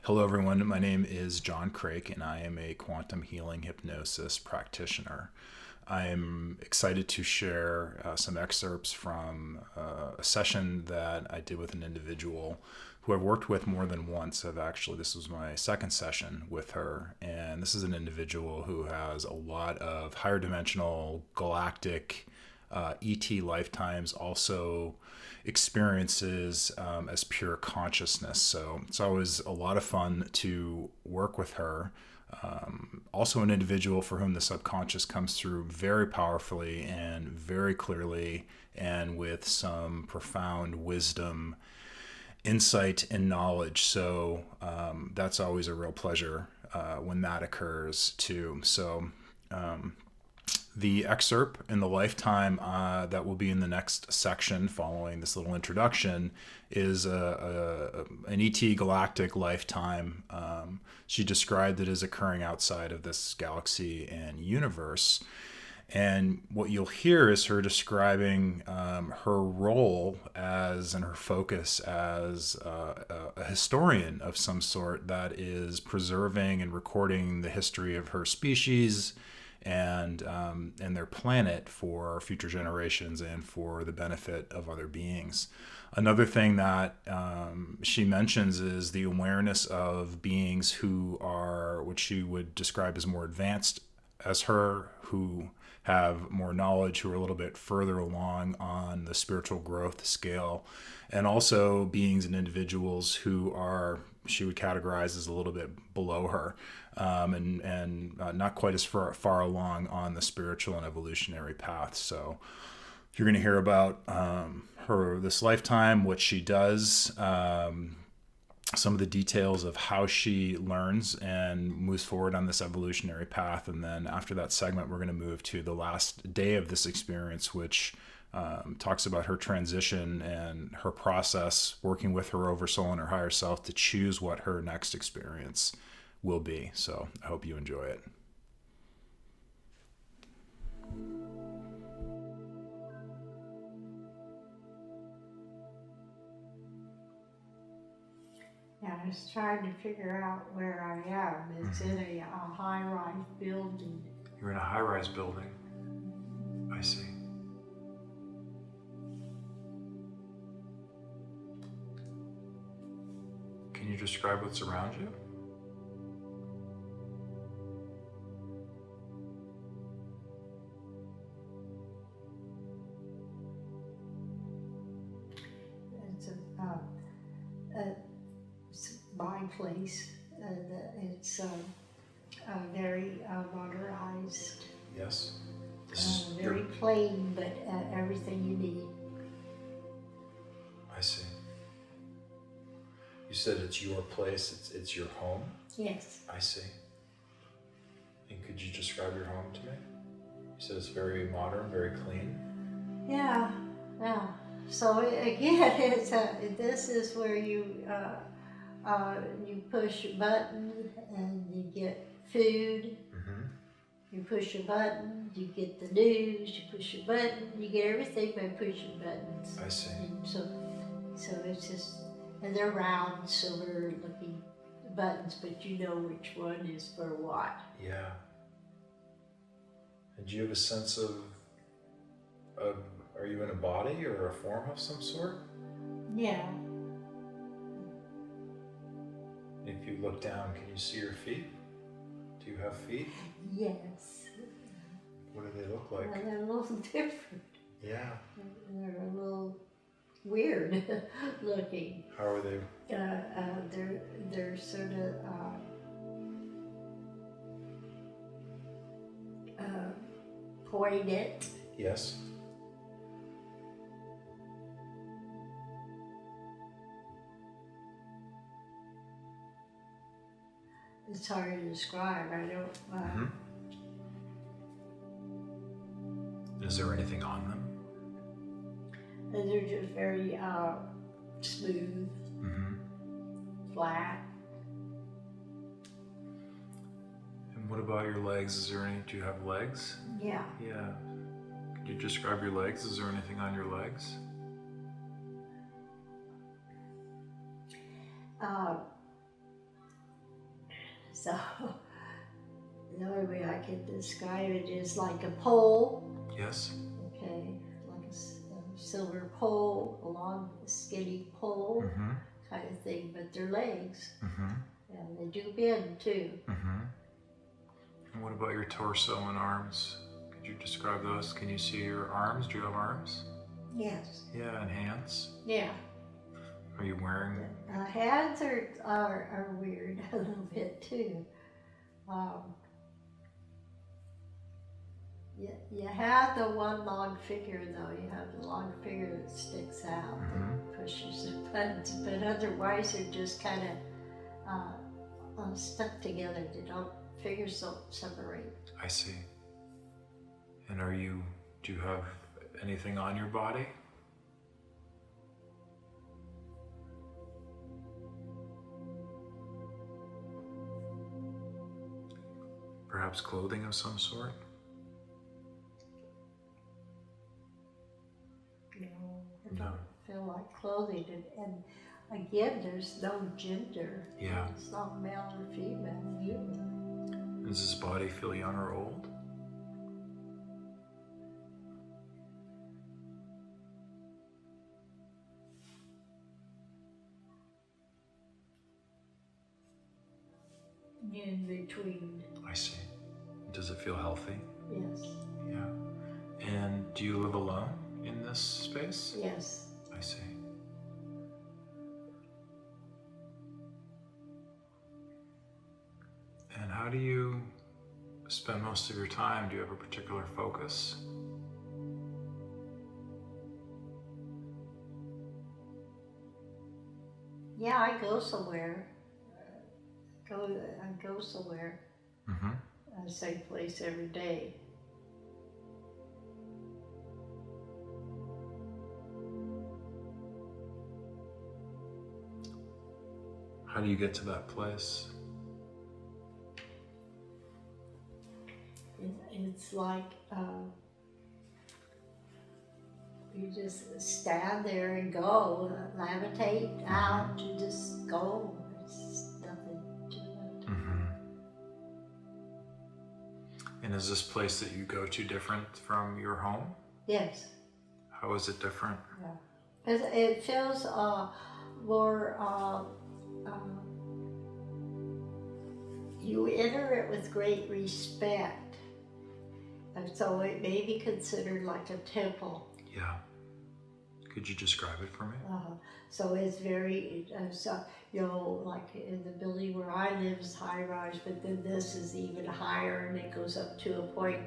Hello, everyone. My name is John Craik, and I am a quantum healing hypnosis practitioner. I am excited to share some excerpts from a session that I did with an individual who I've worked with more than once. This was my second session with her, and this is an individual who has a lot of higher dimensional, galactic, ET lifetimes, also experiences as pure consciousness. So it's always a lot of fun to work with her. Also an individual for whom the subconscious comes through very powerfully and very clearly, and with some profound wisdom, insight, and knowledge. So that's always a real pleasure when that occurs too. So the excerpt in the lifetime that will be in the next section following this little introduction is an ET galactic lifetime. She described it as occurring outside of this galaxy and universe. And what you'll hear is her describing her role as and her focus as a historian of some sort that is preserving and recording the history of her species and their planet for future generations and for the benefit of other beings. Another thing that she mentions is the awareness of beings who are what she would describe as more advanced as her, who have more knowledge, who are a little bit further along on the spiritual growth scale, and also beings and individuals who are, she would categorize as a little bit below her, and not quite as far along on the spiritual and evolutionary path. So you're going to hear about her this lifetime, what she does, some of the details of how she learns and moves forward on this evolutionary path. And then after that segment, we're going to move to the last day of this experience, which talks about her transition and her process working with her Oversoul and her higher self to choose what her next experience will be. So I hope you enjoy it. Yeah, I was trying to figure out where I am. It's in a high-rise building. You're in a high-rise building. I see. Can you describe what's around you? It's it's my place, and it's very modernized. Yes. Very plain, but everything you need. I see. You said it's your place, it's your home? Yes. I see. And could you describe your home to me? You said it's very modern, very clean. Yeah. So again, it's this is where you push a button and you get food. Mm-hmm. You push a button, you get the news. You push a button, you get everything by pushing buttons. I see. And so it's just, and they're round, silver-looking buttons, but you know which one is for what. Yeah. And do you have a sense of are you in a body or a form of some sort? Yeah. If you look down, can you see your feet? Do you have feet? Yes. What do they look like? Well, they're a little different. Yeah. They're a little weird looking. How are they? They're sort of pointed. Yes. It's hard to describe. I don't. Is there anything on them? And they're just very smooth, flat. And what about your legs? Do you have legs? Yeah. Yeah. Could you describe your legs? Is there anything on your legs? So the only way I can describe it is like a pole. Yes. Okay, like a silver pole, a long skinny pole Mm-hmm. kind of thing, but they're legs. Mm-hmm. And they do bend too. Mm-hmm. And what about your torso and arms? Could you describe those? Can you see your arms? Do you have arms? Yes. Yeah, and hands? Yeah. Are you wearing? Hands are weird a little bit too. You have the one long figure though. You have the long figure that sticks out, that pushes the buttons, but otherwise they're just kind of stuck together. They don't, figures don't separate. I see. And do you have anything on your body? Perhaps clothing of some sort? No, I don't feel like clothing. And again, there's no gender. Yeah. It's not male or female either. Does this body feel young or old? In between. I see. Does it feel healthy? Yes. Yeah. And do you live alone in this space? Yes. I see. And how do you spend most of your time? Do you have a particular focus? Yeah, I go somewhere. I go somewhere. Mm-hmm. Same place every day. How do you get to that place? It's like you just stand there and go, levitate out, you just go. It's nothing to it. Mm-hmm. And is this place that you go to different from your home? Yes. How is it different? Yeah. It feels more, you enter it with great respect. And so it may be considered like a temple. Yeah. Could you describe it for me? So it's very, like in the building where I live is high rise, but then this is even higher, and it goes up to a point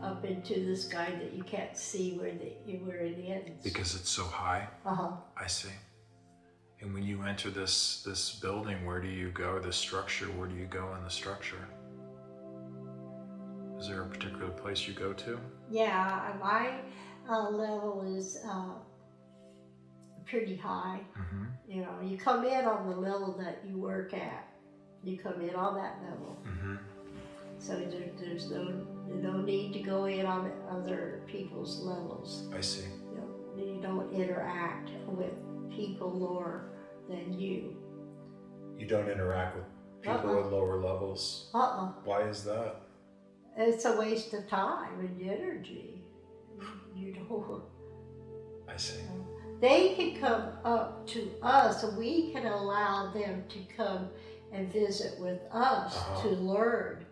up into the sky that you can't see where it ends. Because it's so high? I see. And when you enter this building, where do you go? This structure, where do you go in the structure? Is there a particular place you go to? Yeah, my level is pretty high. Mm-hmm. You know, you come in on the level that you work at. You come in on that level. Mm-hmm. So there's no need to go in on other people's levels. I see. You don't interact with people lower than you. You don't interact with people at lower levels? Why is that? It's a waste of time and energy. You don't. I see. They can come up to us, and we can allow them to come and visit with us to learn.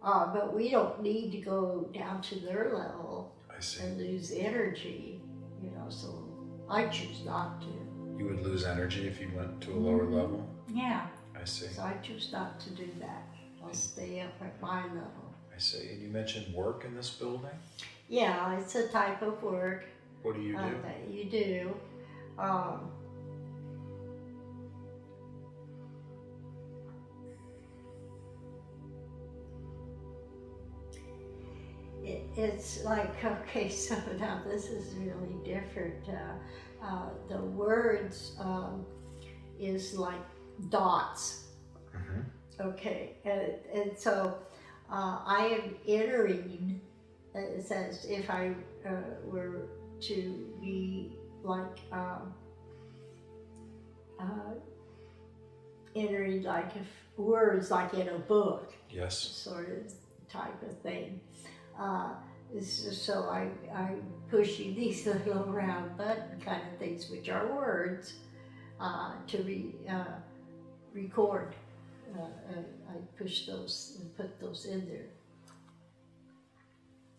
But we don't need to go down to their level and lose energy, so I choose not to. You would lose energy if you went to a lower level? Yeah. I see. So I choose not to do that. I'll stay up at my level. I see. And you mentioned work in this building? Yeah, it's a type of work. What do you do? That you do. It's like, okay, so now this is really different. The words is like dots. Mm-hmm. Okay, and so I am entering, it's as if I were to be like entering like if words like in a book, Yes. sort of type of thing. So I'm pushing these little round button kind of things, which are words, to record. I push those and put those in there.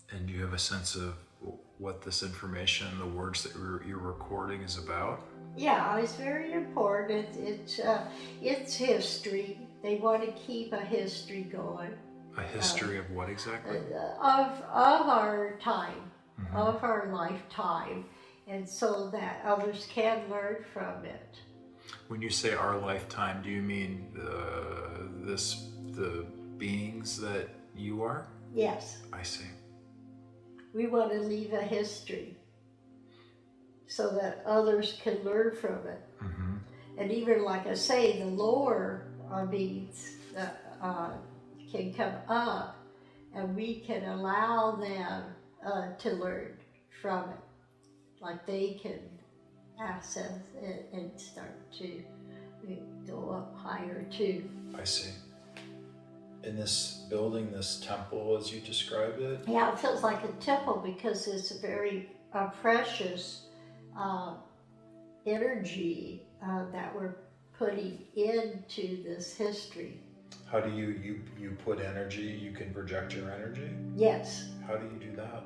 And do you have a sense of what this information, the words that you're recording is about? Yeah, it's very important. It's history. They want to keep a history going. A history of what exactly? Of our time, of our lifetime, and so that others can learn from it. When you say our lifetime, do you mean the beings that you are? Yes. I see. We want to leave a history so that others can learn from it. Mm-hmm. And even like I say, the lower beings can come up, and we can allow them to learn from it. Like they can access it and start to go up higher too. I see. In this building, this temple, as you described it? Yeah, it feels like a temple because it's a very precious energy that we're putting into this history. How do you put energy? You can project your energy? Yes. How do you do that?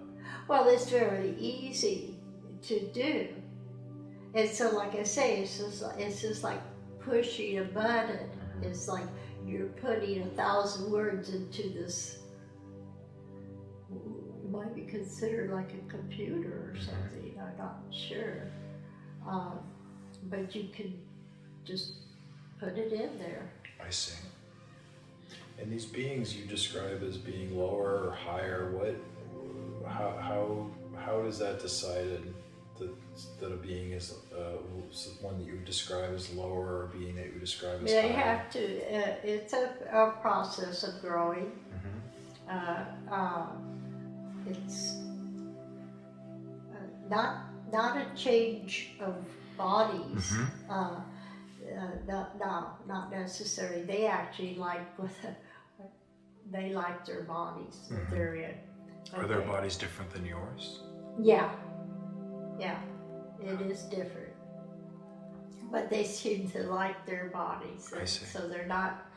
Well, it's very easy to do. And so, like I say, it's just like pushing a button. Mm-hmm. It's like you're putting 1,000 words into this. It might be considered like a computer or something. I'm not sure. But you can just put it in there. I see. And these beings you describe as being lower or higher, how is that decided that a being is one that you would describe as lower or a being that you would describe as higher? They have to, it's a process of growing. It's not a change of bodies. Not necessarily. They actually they like their bodies that they're in. Are their bodies different than yours? Yeah, it is different. But they seem to like their bodies. I see. So they're not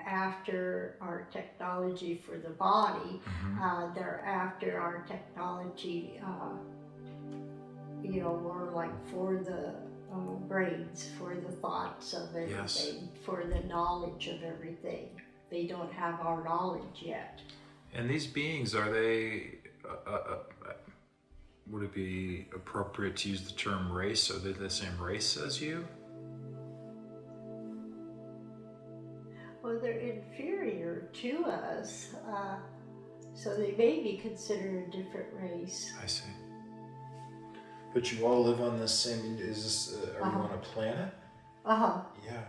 after our technology for the body. They're after our technology, more like for the brains, for the thoughts of everything, Yes. for the knowledge of everything. They don't have our knowledge yet. And these beings, are they, would it be appropriate to use the term race? Are they the same race as you? Well, they're inferior to us, so they may be considered a different race. I see. But you all live on the same, are you on a planet? Yeah.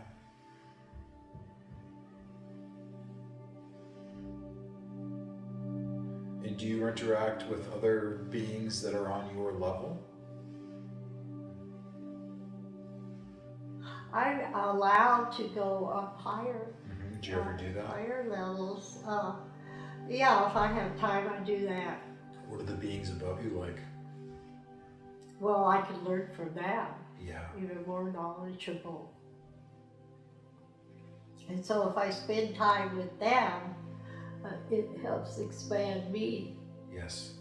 And do you interact with other beings that are on your level? I'm allowed to go up higher. Do you ever do that? Higher levels. Yeah, if I have time, I do that. What are the beings above you like? Well, I can learn from them. Yeah. Even more knowledgeable. And so if I spend time with them, it helps expand me. Yes.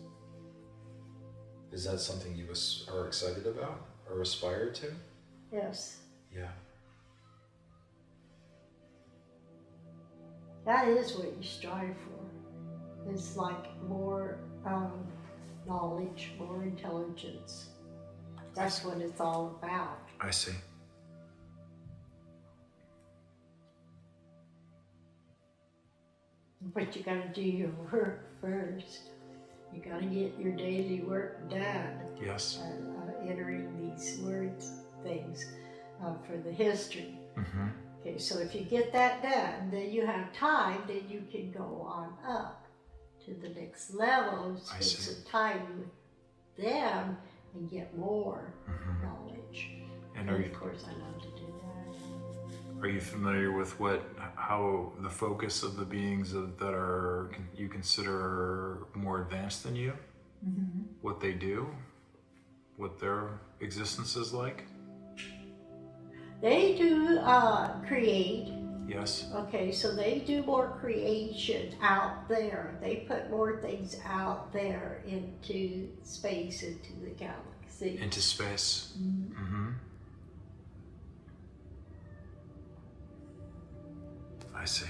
Is that something you are excited about or aspire to? Yes. Yeah. That is what you strive for. It's like more knowledge, more intelligence. That's what it's all about. I see. But you gotta do your work first. You gotta get your daily work done. Yes. Entering these words, things for the history. Mm-hmm. Okay, so if you get that done, then you have time, then you can go on up to the next level, spend some time with them, and get more knowledge. And of course, I love to do Are you familiar with how the focus of the beings that are you consider more advanced than you, what they do, what their existence is like? They do create. Yes. Okay, so they do more creation out there. They put more things out there into space, into the galaxy. Into space. I see.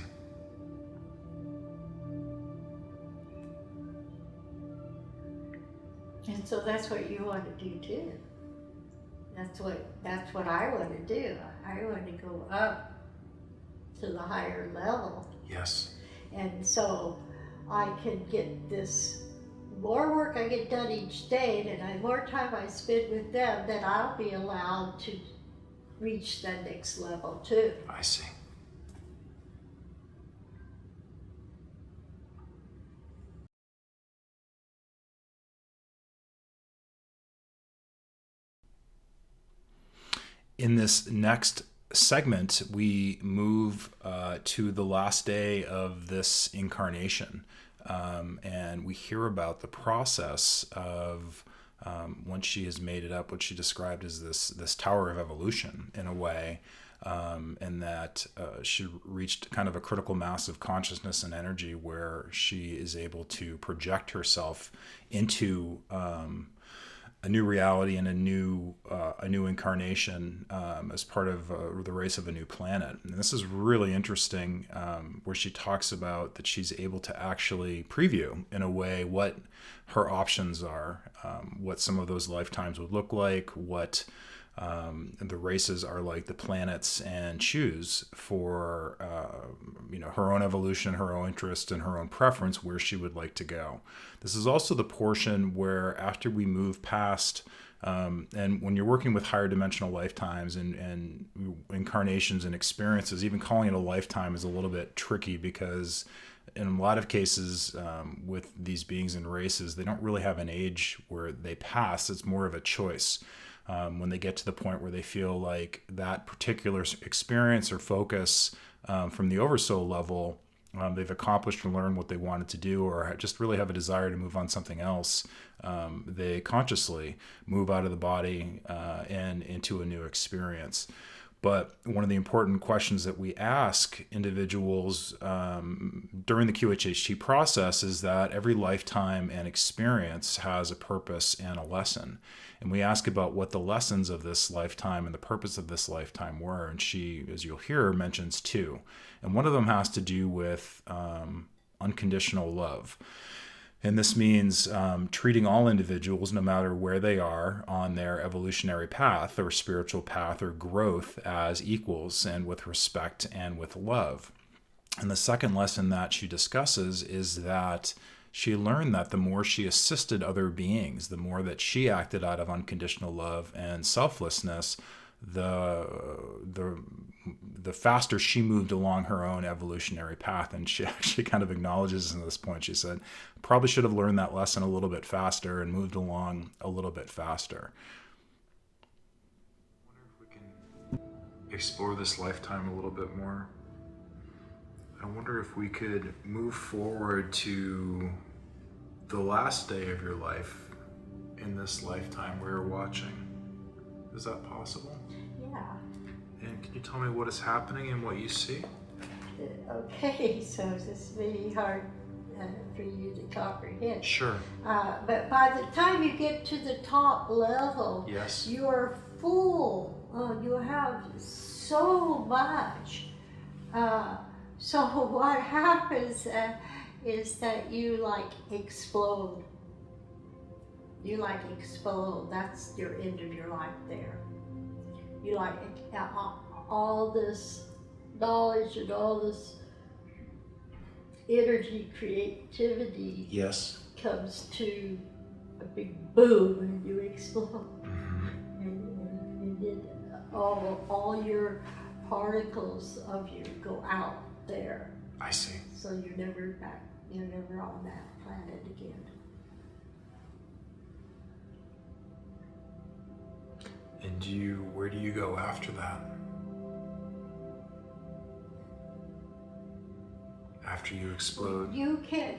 And so that's what you want to do too. That's what I want to do. I want to go up to the higher level. Yes. And so I can get this more work I get done each day, and the more time I spend with them, then I'll be allowed to reach that next level too. I see. In this next segment, we move to the last day of this incarnation, and we hear about the process of once she has made it up, what she described as this tower of evolution in a way, and that she reached kind of a critical mass of consciousness and energy where she is able to project herself into a new reality and a new incarnation as part of the race of a new planet. And this is really interesting, where she talks about that she's able to actually preview in a way what her options are, what some of those lifetimes would look like, what the races are like, the planets, and choose for her own evolution, her own interest, and her own preference where she would like to go. This is also the portion where after we move past, and when you're working with higher dimensional lifetimes and incarnations and experiences, even calling it a lifetime is a little bit tricky because in a lot of cases with these beings and races, they don't really have an age where they pass. It's more of a choice. When they get to the point where they feel like that particular experience or focus from the Oversoul level, they've accomplished or learned what they wanted to do, or just really have a desire to move on something else, they consciously move out of the body and into a new experience. But one of the important questions that we ask individuals during the QHHT process is that every lifetime and experience has a purpose and a lesson. And we ask about what the lessons of this lifetime and the purpose of this lifetime were. And she, as you'll hear, mentions two. And one of them has to do with unconditional love. And this means treating all individuals, no matter where they are on their evolutionary path or spiritual path or growth, as equals and with respect and with love. And the second lesson that she discusses is that she learned that the more she assisted other beings, the more that she acted out of unconditional love and selflessness, the faster she moved along her own evolutionary path. And she actually kind of acknowledges at this point, she said, probably should have learned that lesson a little bit faster and moved along a little bit faster. I wonder if we can explore this lifetime a little bit more. I wonder if we could move forward to the last day of your life in this lifetime we're watching. Is that possible? Yeah. And can you tell me what is happening and what you see? Okay, so this may be hard for you to comprehend. Sure. But by the time you get to the top level, yes, you are full. You have so much. So what happens is that you explode. You explode. That's your end of your life there. You all this knowledge and all this energy, creativity, yes, comes to a big boom and you explode. And then all your particles of you go out there. I see. So you're never back. You're never on that planet again. And where do you go after that? after you explode? You can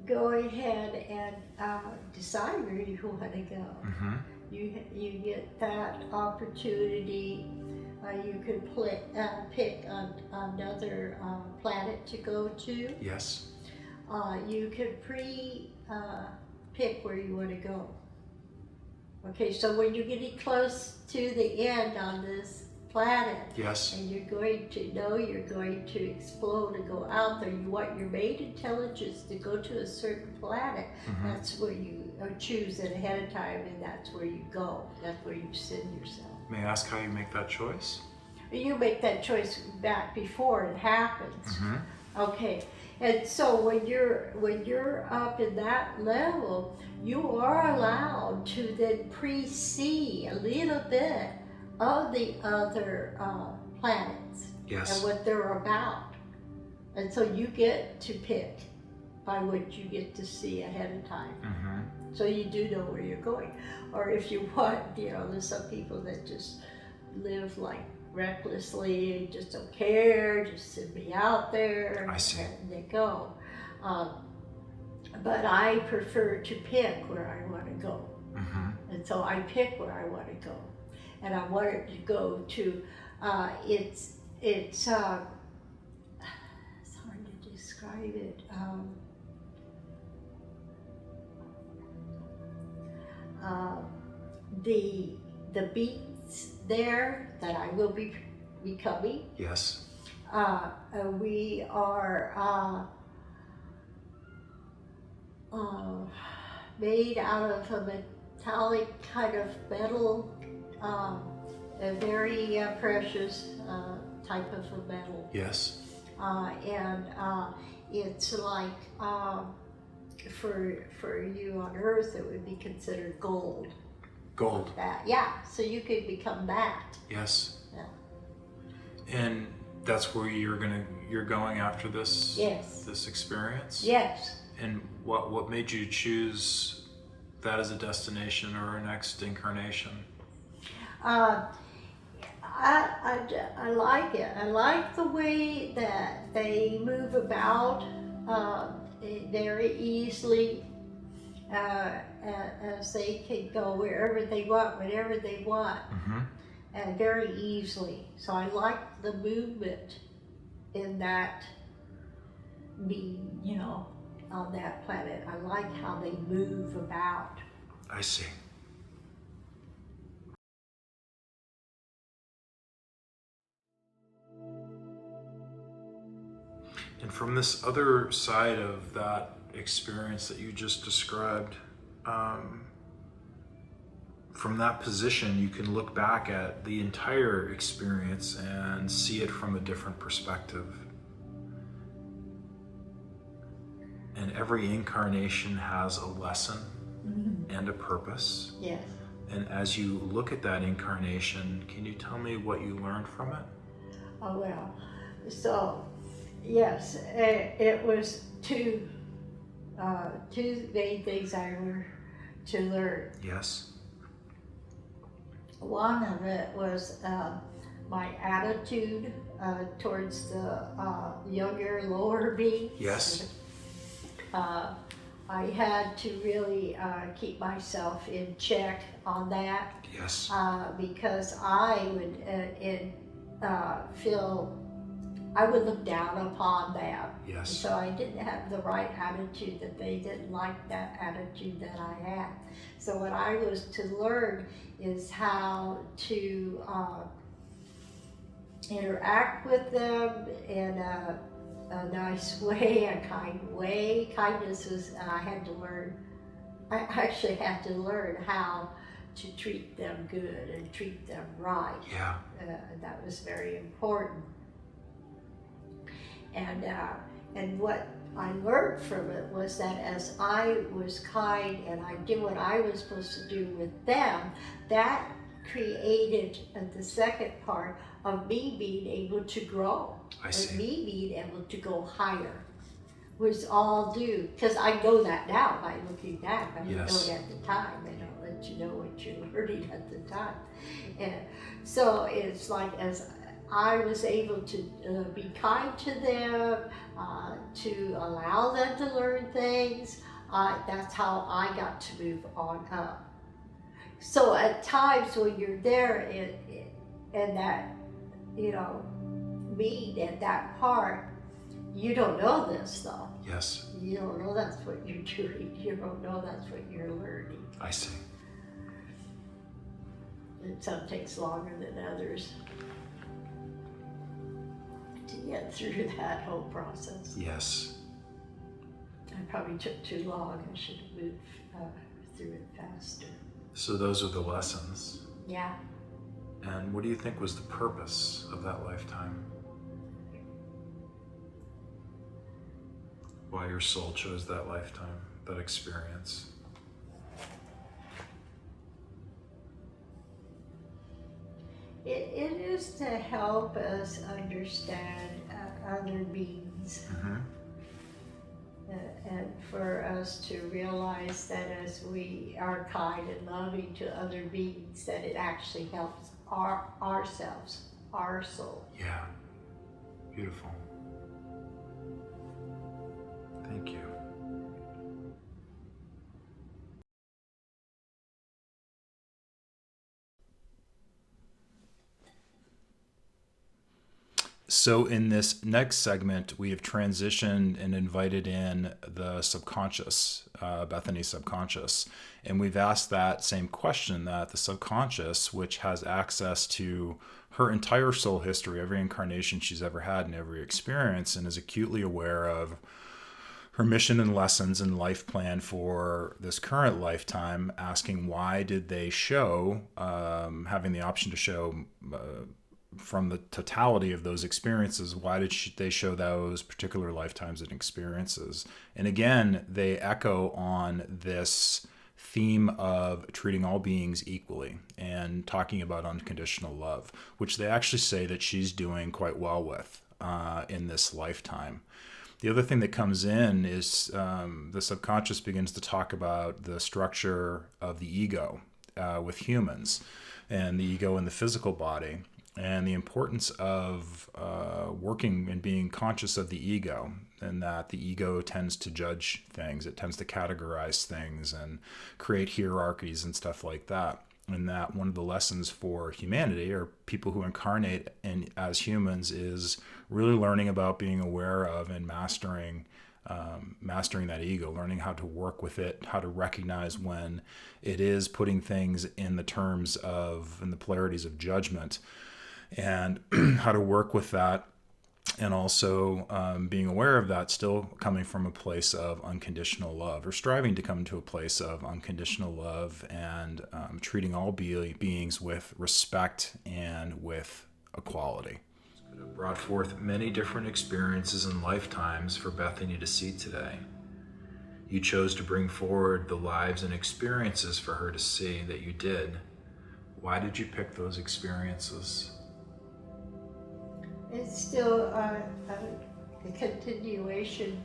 go ahead and decide where you want to go. Mm-hmm. You get that opportunity. You can pick another planet to go to. Yes. You can pick where you want to go. Okay, so when you're getting close to the end on this planet, Yes. and you're going to explode and go out there, you want your main intelligence to go to a certain planet, Mm-hmm. that's where you choose it ahead of time, and that's where you go. That's where you send yourself. May I ask how you make that choice? You make that choice back before it happens. Mm-hmm. Okay, and so when you're up in that level, you are allowed to then pre-see a little bit of the other planets. Yes. And what they're about. And so you get to pick by what you get to see ahead of time. Mm-hmm. So you do know where you're going. Or if you want, there's some people that just live like recklessly, just don't care, just send me out there. I see. And they go. But I prefer to pick where I want to go. Mm-hmm. And so I pick where I want to go. And I want it to go to, it's hard to describe it. The beats there that I will be becoming. Yes. We are made out of a metallic kind of metal, a very precious type of a metal. Yes. And it's like, for you on Earth, it would be considered gold. Gold. That, yeah, so you could become that. Yes. Yeah. And that's where you're going after this. Yes. This experience. Yes. And what made you choose that as a destination or a next incarnation? I like it. I like the way that they move about very easily, as they can go wherever they want, whenever they want, Mm-hmm. and very easily. So I like the movement in that being, on that planet. I like how they move about. I see. And from this other side of that experience that you just described, from that position, you can look back at the entire experience and see it from a different perspective. And every incarnation has a lesson and a purpose. Yes. And as you look at that incarnation, can you tell me what you learned from it? Oh, well, so, yes, it was two main things I were to learn. Yes. One of it was my attitude towards the younger, lower beings. Yes. I had to really keep myself in check on that. Yes. Because I would feel, I would look down upon them. Yes. So I didn't have the right attitude, that they didn't like that attitude that I had. So what I was to learn is how to interact with them in a nice way, a kind way. Kindness was, I actually had to learn how to treat them good and treat them right. Yeah. That was very important. And what I learned from it was that as I was kind and I did what I was supposed to do with them, that created the second part of me being able to grow. I see. Of me being able to go higher was all due, because I know that now by looking back. I didn't know Yes. it at the time. They don't let you know what you're learning at the time. And so it's like, as I was able to be kind to them, to allow them to learn things. That's how I got to move on up. So at times when you're there in that, you know, meet at that part, you don't know this though. Yes. You don't know that's what you're doing. You don't know that's what you're learning. I see. And some takes longer than others to get through that whole process. Yes. I probably took too long. I should have moved through it faster. So those are the lessons. Yeah. And what do you think was the purpose of that lifetime? Why your soul chose that lifetime, that experience? It is to help us understand other beings. Mm-hmm. And for us to realize that as we are kind and loving to other beings, that it actually helps ourselves, our soul. Yeah. Beautiful. Thank you. So in this next segment, we have transitioned and invited in the subconscious, Bethany's subconscious. And we've asked that same question, that the subconscious, which has access to her entire soul history, every incarnation she's ever had and every experience, and is acutely aware of her mission and lessons and life plan for this current lifetime, asking why did they show, having the option to show from the totality of those experiences, why did they show those particular lifetimes and experiences? And again, they echo on this theme of treating all beings equally and talking about unconditional love, which they actually say that she's doing quite well with in this lifetime. The other thing that comes in is the subconscious begins to talk about the structure of the ego with humans and the ego in the physical body, and the importance of working and being conscious of the ego, and that the ego tends to judge things, it tends to categorize things and create hierarchies and stuff like that. And that one of the lessons for humanity, or people who incarnate as humans, is really learning about being aware of and mastering that ego, learning how to work with it, how to recognize when it is putting things in the terms of, in the polarities of judgment, and how to work with that, and also being aware of that still coming from a place of unconditional love, or striving to come to a place of unconditional love, and treating all beings with respect and with equality. It could have brought forth many different experiences and lifetimes for Bethany to see today. You chose to bring forward the lives and experiences for her to see that you did. Why did you pick those experiences? It's still a continuation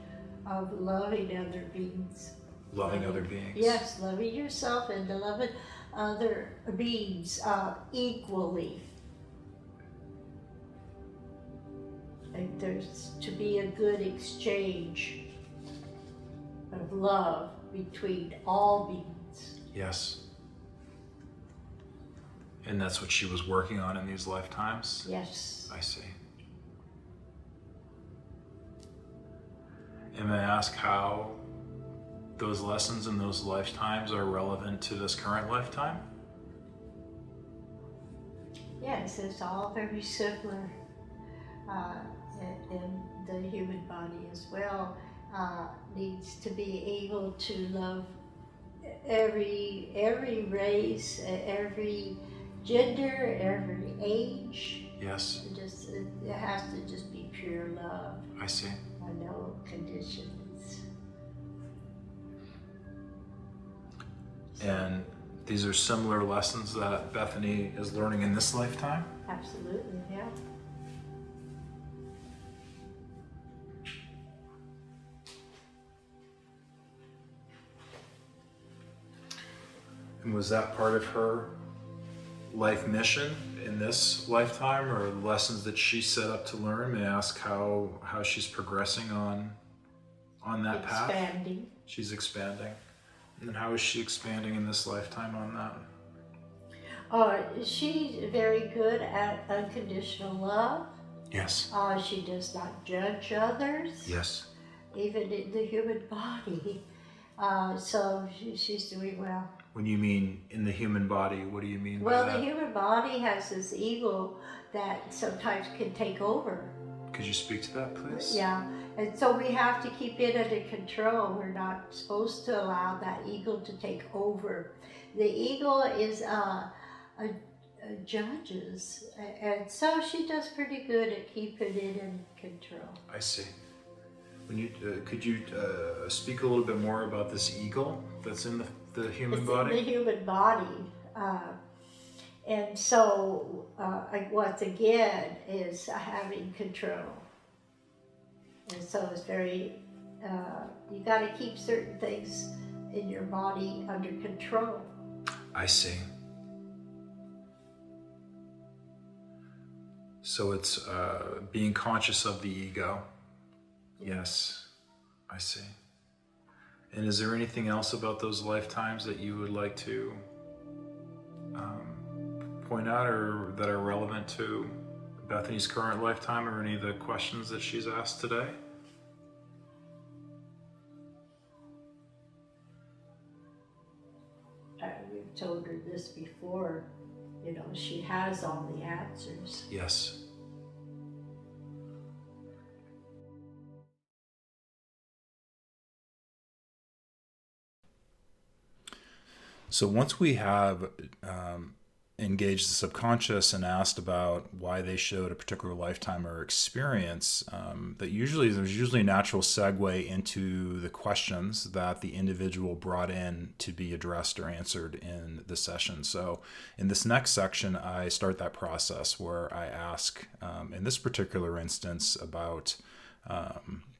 of loving other beings. Loving other beings? Yes, loving yourself and loving other beings equally. And there's to be a good exchange of love between all beings. Yes. And that's what she was working on in these lifetimes? Yes. I see. And may I ask how those lessons in those lifetimes are relevant to this current lifetime? Yes, it's all very similar in the human body as well. Needs to be able to love every race, every gender, every age. Yes. It has to just be pure love. I see. No conditions. And these are similar lessons that Bethany is learning in this lifetime? Absolutely, yeah. And was that part of her life mission, in this lifetime, or lessons that she set up to learn? May I ask how she's progressing on that path? Expanding. She's expanding. And how is she expanding in this lifetime on that? She's very good at unconditional love. Yes. She does not judge others. Yes. Even in the human body. So she's doing well. When you mean in the human body, what do you mean by that? that? The human body has this ego that sometimes can take over. Could you speak to that, please? Yeah, and so we have to keep it under control. We're not supposed to allow that ego to take over. The ego is judges, and so she does pretty good at keeping it in control. I see. When you could you speak a little bit more about this ego that's in the human body? In the human body, and so once again is having control, and so it's very you got to keep certain things in your body under control. I see. So it's being conscious of the ego. Yes, I see. And is there anything else about those lifetimes that you would like to point out, or that are relevant to Bethany's current lifetime, or any of the questions that she's asked today? We've told her this before, she has all the answers. Yes. So once we have engaged the subconscious and asked about why they showed a particular lifetime or experience, there's usually a natural segue into the questions that the individual brought in to be addressed or answered in the session. So in this next section, I start that process where I ask, in this particular instance, about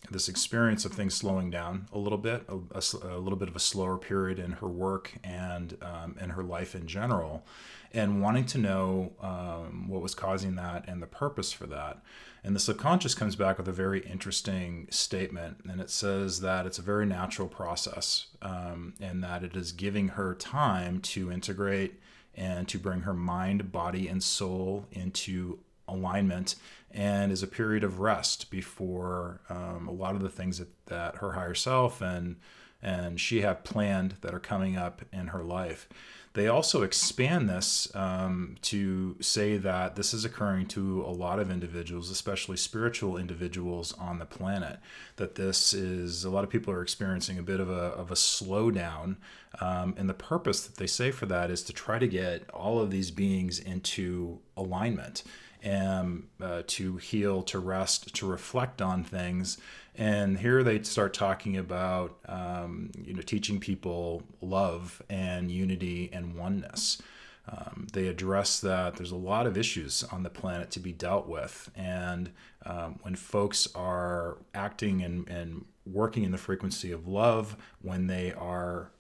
this experience of things slowing down a little bit, a little bit of a slower period in her work and in her life in general, and wanting to know what was causing that and the purpose for that. And the subconscious comes back with a very interesting statement, and it says that it's a very natural process, and that it is giving her time to integrate and to bring her mind, body, and soul into alignment, and is a period of rest before a lot of the things that her higher self and she have planned that are coming up in her life. They also expand this to say that this is occurring to a lot of individuals, especially spiritual individuals on the planet, that this is, a lot of people are experiencing a bit of a slowdown. And the purpose that they say for that is to try to get all of these beings into alignment, and to heal, to rest, to reflect on things. And here they start talking about, teaching people love and unity and oneness. They address that there's a lot of issues on the planet to be dealt with. And when folks are acting and working in the frequency of love, when they are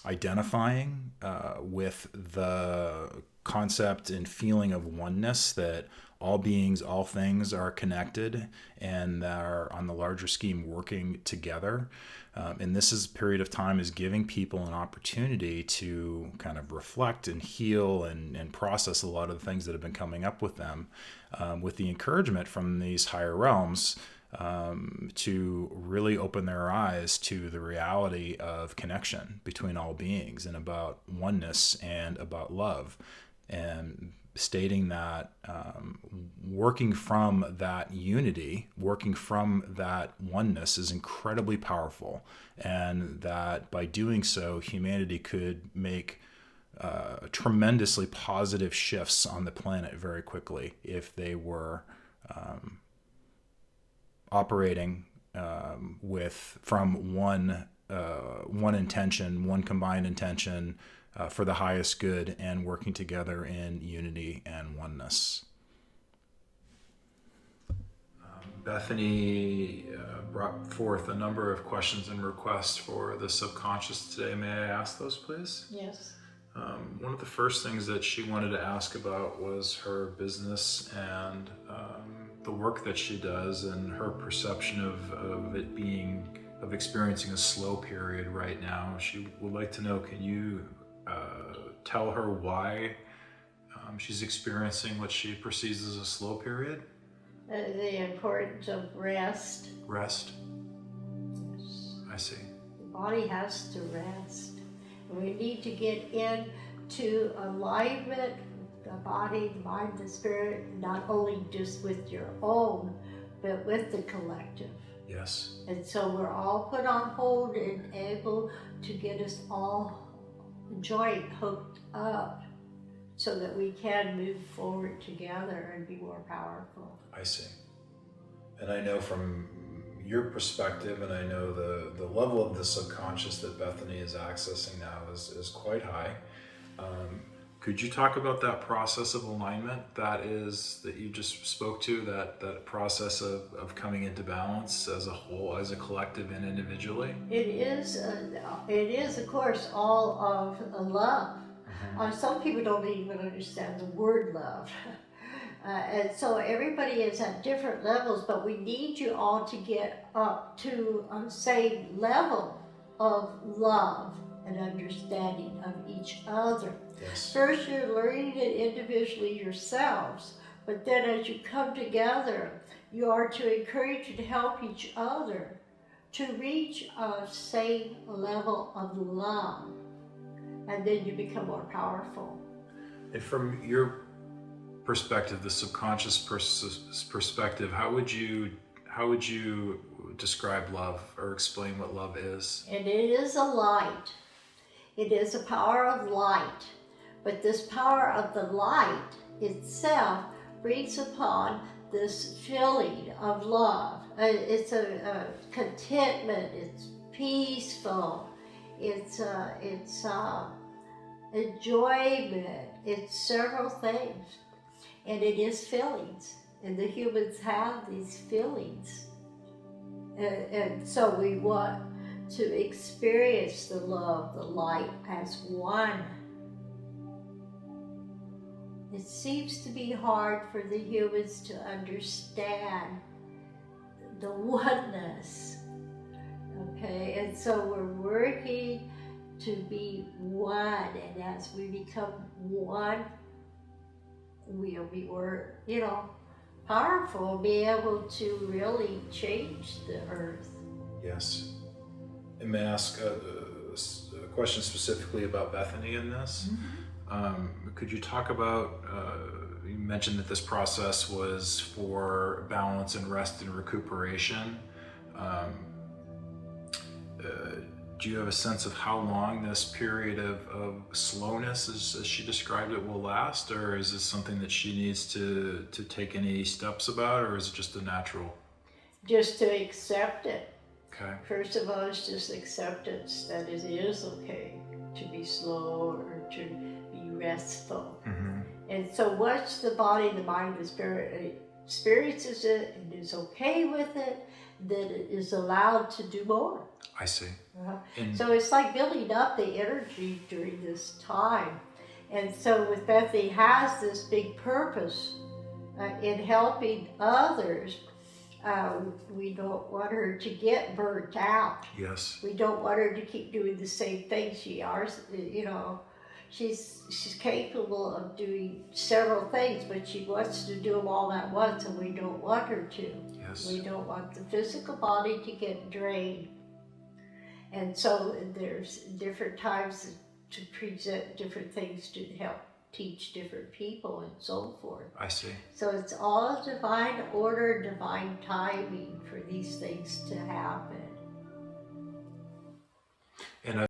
identifying with the concept and feeling of oneness, that all beings, all things are connected and are on the larger scheme working together. And this is a period of time is giving people an opportunity to kind of reflect and heal and process a lot of the things that have been coming up with them, with the encouragement from these higher realms to really open their eyes to the reality of connection between all beings and about oneness and about love, and stating that working from that unity, working from that oneness is incredibly powerful, and that by doing so, humanity could make tremendously positive shifts on the planet very quickly if they were operating from one intention, one combined intention, for the highest good, and working together in unity and oneness. Bethany brought forth a number of questions and requests for the subconscious today. May I ask those, please? Yes. One of the first things that she wanted to ask about was her business and the work that she does and her perception of it being, of experiencing a slow period right now. She would like to know, can you tell her why she's experiencing what she perceives as a slow period? The importance of rest. Rest? Yes. I see. The body has to rest. We need to get into alignment with the body, the mind, the spirit, not only just with your own, but with the collective. Yes. And so we're all put on hold and able to get us all joint hooked up so that we can move forward together and be more powerful. I see. And I know from your perspective, and I know the level of the subconscious that Bethany is accessing now is quite high. Could you talk about that process of alignment that you just spoke to, that process of coming into balance as a whole, as a collective and individually? It is of course all of love. Some people don't even understand the word love. And so everybody is at different levels, but we need you all to get up to the same level of love and understanding of each other. Yes. First, you're learning it individually yourselves, but then as you come together, you are to encourage and help each other to reach a same level of love, and then you become more powerful. And from your perspective, the subconscious perspective, how would you describe love or explain what love is? And it is a light. It is a power of light. But this power of the light itself brings upon this feeling of love. It's a contentment. It's peaceful. It's enjoyment. It's several things. And it is feelings, and the humans have these feelings. And so we want to experience the love, the light as one. It seems to be hard for the humans to understand the oneness, okay? And so we're working to be one, and as we become one, we'll be more, powerful, be able to really change the earth. Yes. And may I ask a question specifically about Bethany in this? Could you talk about, you mentioned that this process was for balance and rest and recuperation. Do you have a sense of how long this period of slowness, as she described it, will last? Or is this something that she needs to take any steps about, or is it just a natural? Just to accept it. Okay. First of all, it's just acceptance that it is okay to be slow or to be restful. And so once the body, the mind, the spirit experiences it and is okay with it, then it is allowed to do more. I see. So it's like building up the energy during this time. And so with Bethany has this big purpose in helping others. We don't want her to get burnt out. Yes. We don't want her to keep doing the same thing. She's capable of doing several things, but she wants to do them all at once, and we don't want her to. Yes. We don't want the physical body to get drained. And so there's different times to present different things to help teach different people and so forth. I see. So it's all divine order, divine timing for these things to happen. And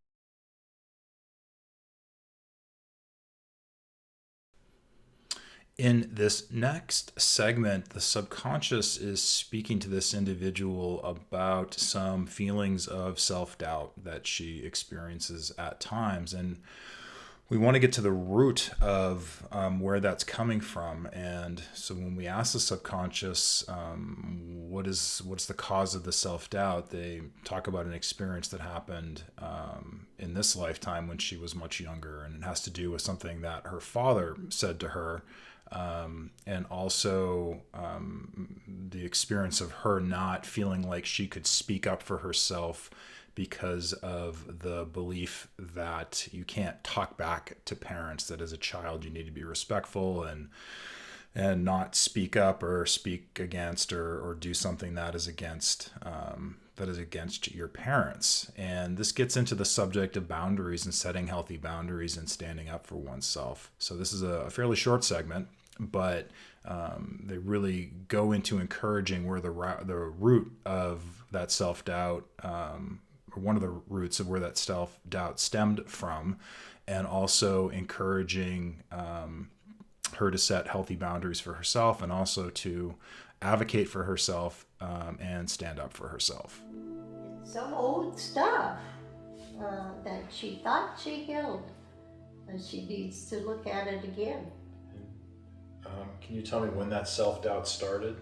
in this next segment, the subconscious is speaking to this individual about some feelings of self-doubt that she experiences at times. And we want to get to the root of where that's coming from. And so when we ask the subconscious, what's the cause of the self-doubt, they talk about an experience that happened in this lifetime when she was much younger. And it has to do with something that her father said to her. And also the experience of her not feeling like she could speak up for herself because of the belief that you can't talk back to parents, that as a child you need to be respectful and not speak up or speak against or do something that is against your parents. And this gets into the subject of boundaries and setting healthy boundaries and standing up for oneself. So this is a fairly short segment, but they really go into encouraging where the root of that self-doubt, or one of the roots of where that self-doubt stemmed from, and also encouraging her to set healthy boundaries for herself and also to advocate for herself and stand up for herself. Some old stuff that she thought she healed, and she needs to look at it again. Can you tell me when that self-doubt started?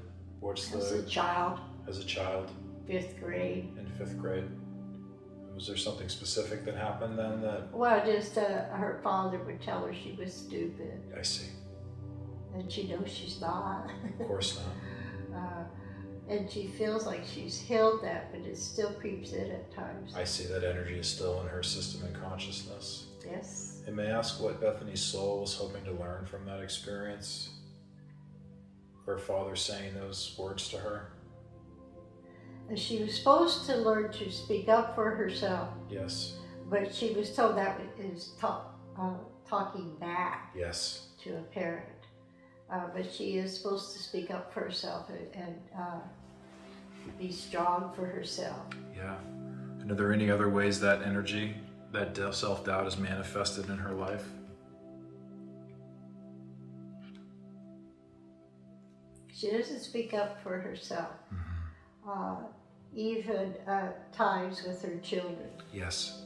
As a child. As a child? 5th grade. In 5th grade. Was there something specific that happened then that... Well, just her father would tell her she was stupid. I see. And she knows she's not. Of course not. And she feels like she's healed that, but it still creeps in at times. I see that energy is still in her system and consciousness. Yes. And may I ask what Bethany's soul was hoping to learn from that experience? Her father saying those words to her? And she was supposed to learn to speak up for herself. Yes. But she was told that is talking back. Yes. To a parent. But she is supposed to speak up for herself and be strong for herself. Yeah. And are there any other ways that energy, that self-doubt is manifested in her life? She doesn't speak up for herself. Even times with her children. Yes.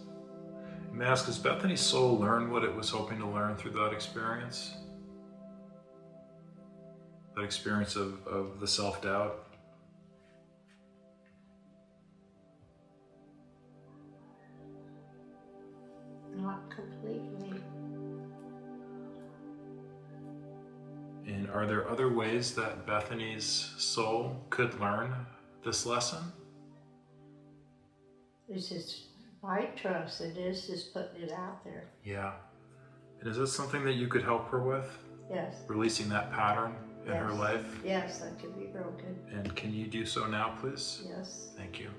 May I ask, does Bethany's soul learn what it was hoping to learn through that experience? That experience of the self-doubt? Not completely. And are there other ways that Bethany's soul could learn this lesson? It's just my trust. It is just putting it out there. Yeah. And is that something that you could help her with? Yes. Releasing that pattern in her life? Yes, that could be broken. And can you do so now, please? Yes. Thank you.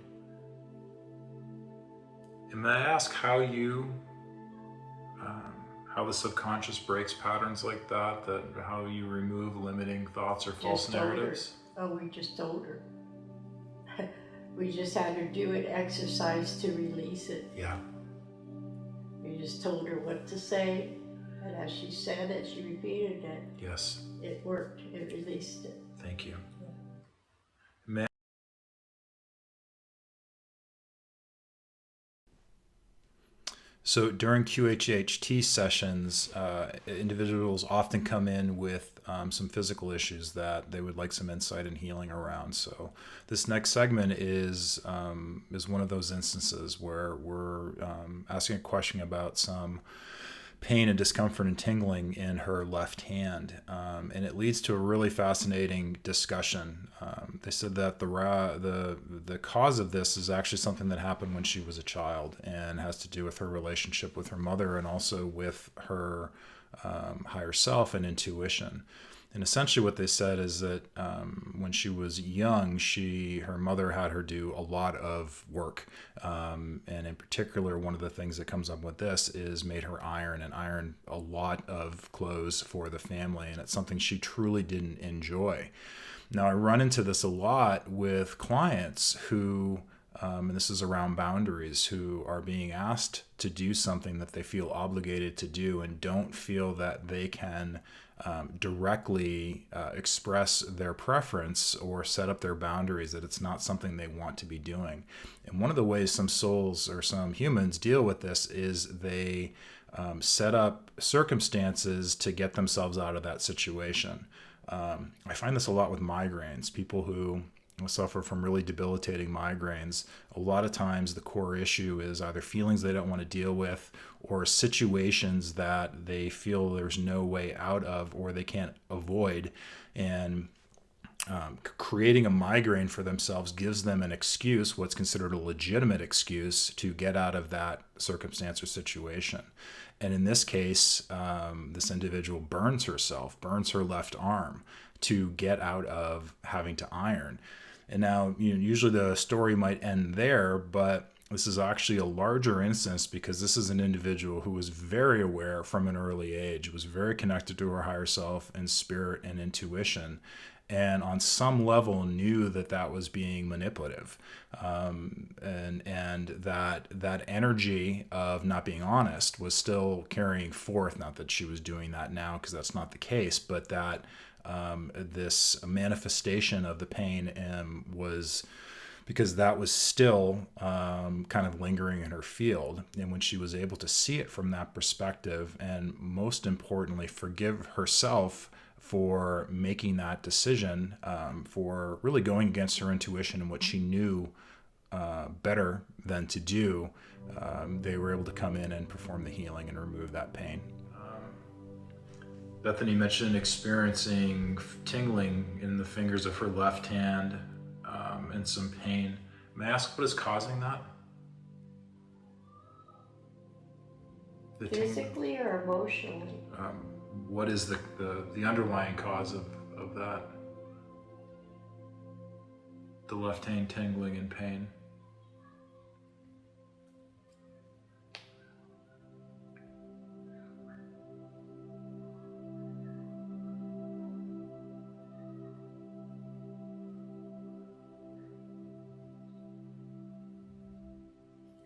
And may I ask how how the subconscious breaks patterns like that, how you remove limiting thoughts or false narratives? We just told her. We just had her do an exercise to release it. Yeah. We just told her what to say, and as she said it, she repeated it. Yes. It worked. It released it. Thank you. So during QHHT sessions, individuals often come in with some physical issues that they would like some insight and healing around. So this next segment is one of those instances where we're asking a question about some pain and discomfort and tingling in her left hand, and it leads to a really fascinating discussion. They said that the cause of this is actually something that happened when she was a child and has to do with her relationship with her mother and also with her higher self and intuition. And essentially what they said is that when she was young, her mother had her do a lot of work. And in particular, one of the things that comes up with this is made her iron a lot of clothes for the family. And it's something she truly didn't enjoy. Now, I run into this a lot with clients who, and this is around boundaries, who are being asked to do something that they feel obligated to do and don't feel that they can directly express their preference or set up their boundaries, that it's not something they want to be doing. And one of the ways some souls or some humans deal with this is they set up circumstances to get themselves out of that situation. I find this a lot with migraines. People who suffer from really debilitating migraines, a lot of times the core issue is either feelings they don't want to deal with or situations that they feel there's no way out of or they can't avoid. And creating a migraine for themselves gives them an excuse, what's considered a legitimate excuse, to get out of that circumstance or situation. And in this case, this individual burns her left arm to get out of having to iron. And now, usually the story might end there, but this is actually a larger instance because this is an individual who was very aware from an early age, was very connected to her higher self and spirit and intuition, and on some level knew that that was being manipulative, and that energy of not being honest was still carrying forth. Not that she was doing that now, because that's not the case, but that this manifestation of the pain was because that was still kind of lingering in her field. And when she was able to see it from that perspective, and most importantly, forgive herself for making that decision, for really going against her intuition and what she knew better than to do, they were able to come in and perform the healing and remove that pain. Bethany mentioned experiencing tingling in the fingers of her left hand and some pain. May I ask what is causing that? Physically or emotionally? What is the underlying cause of that? The left hand tingling and pain.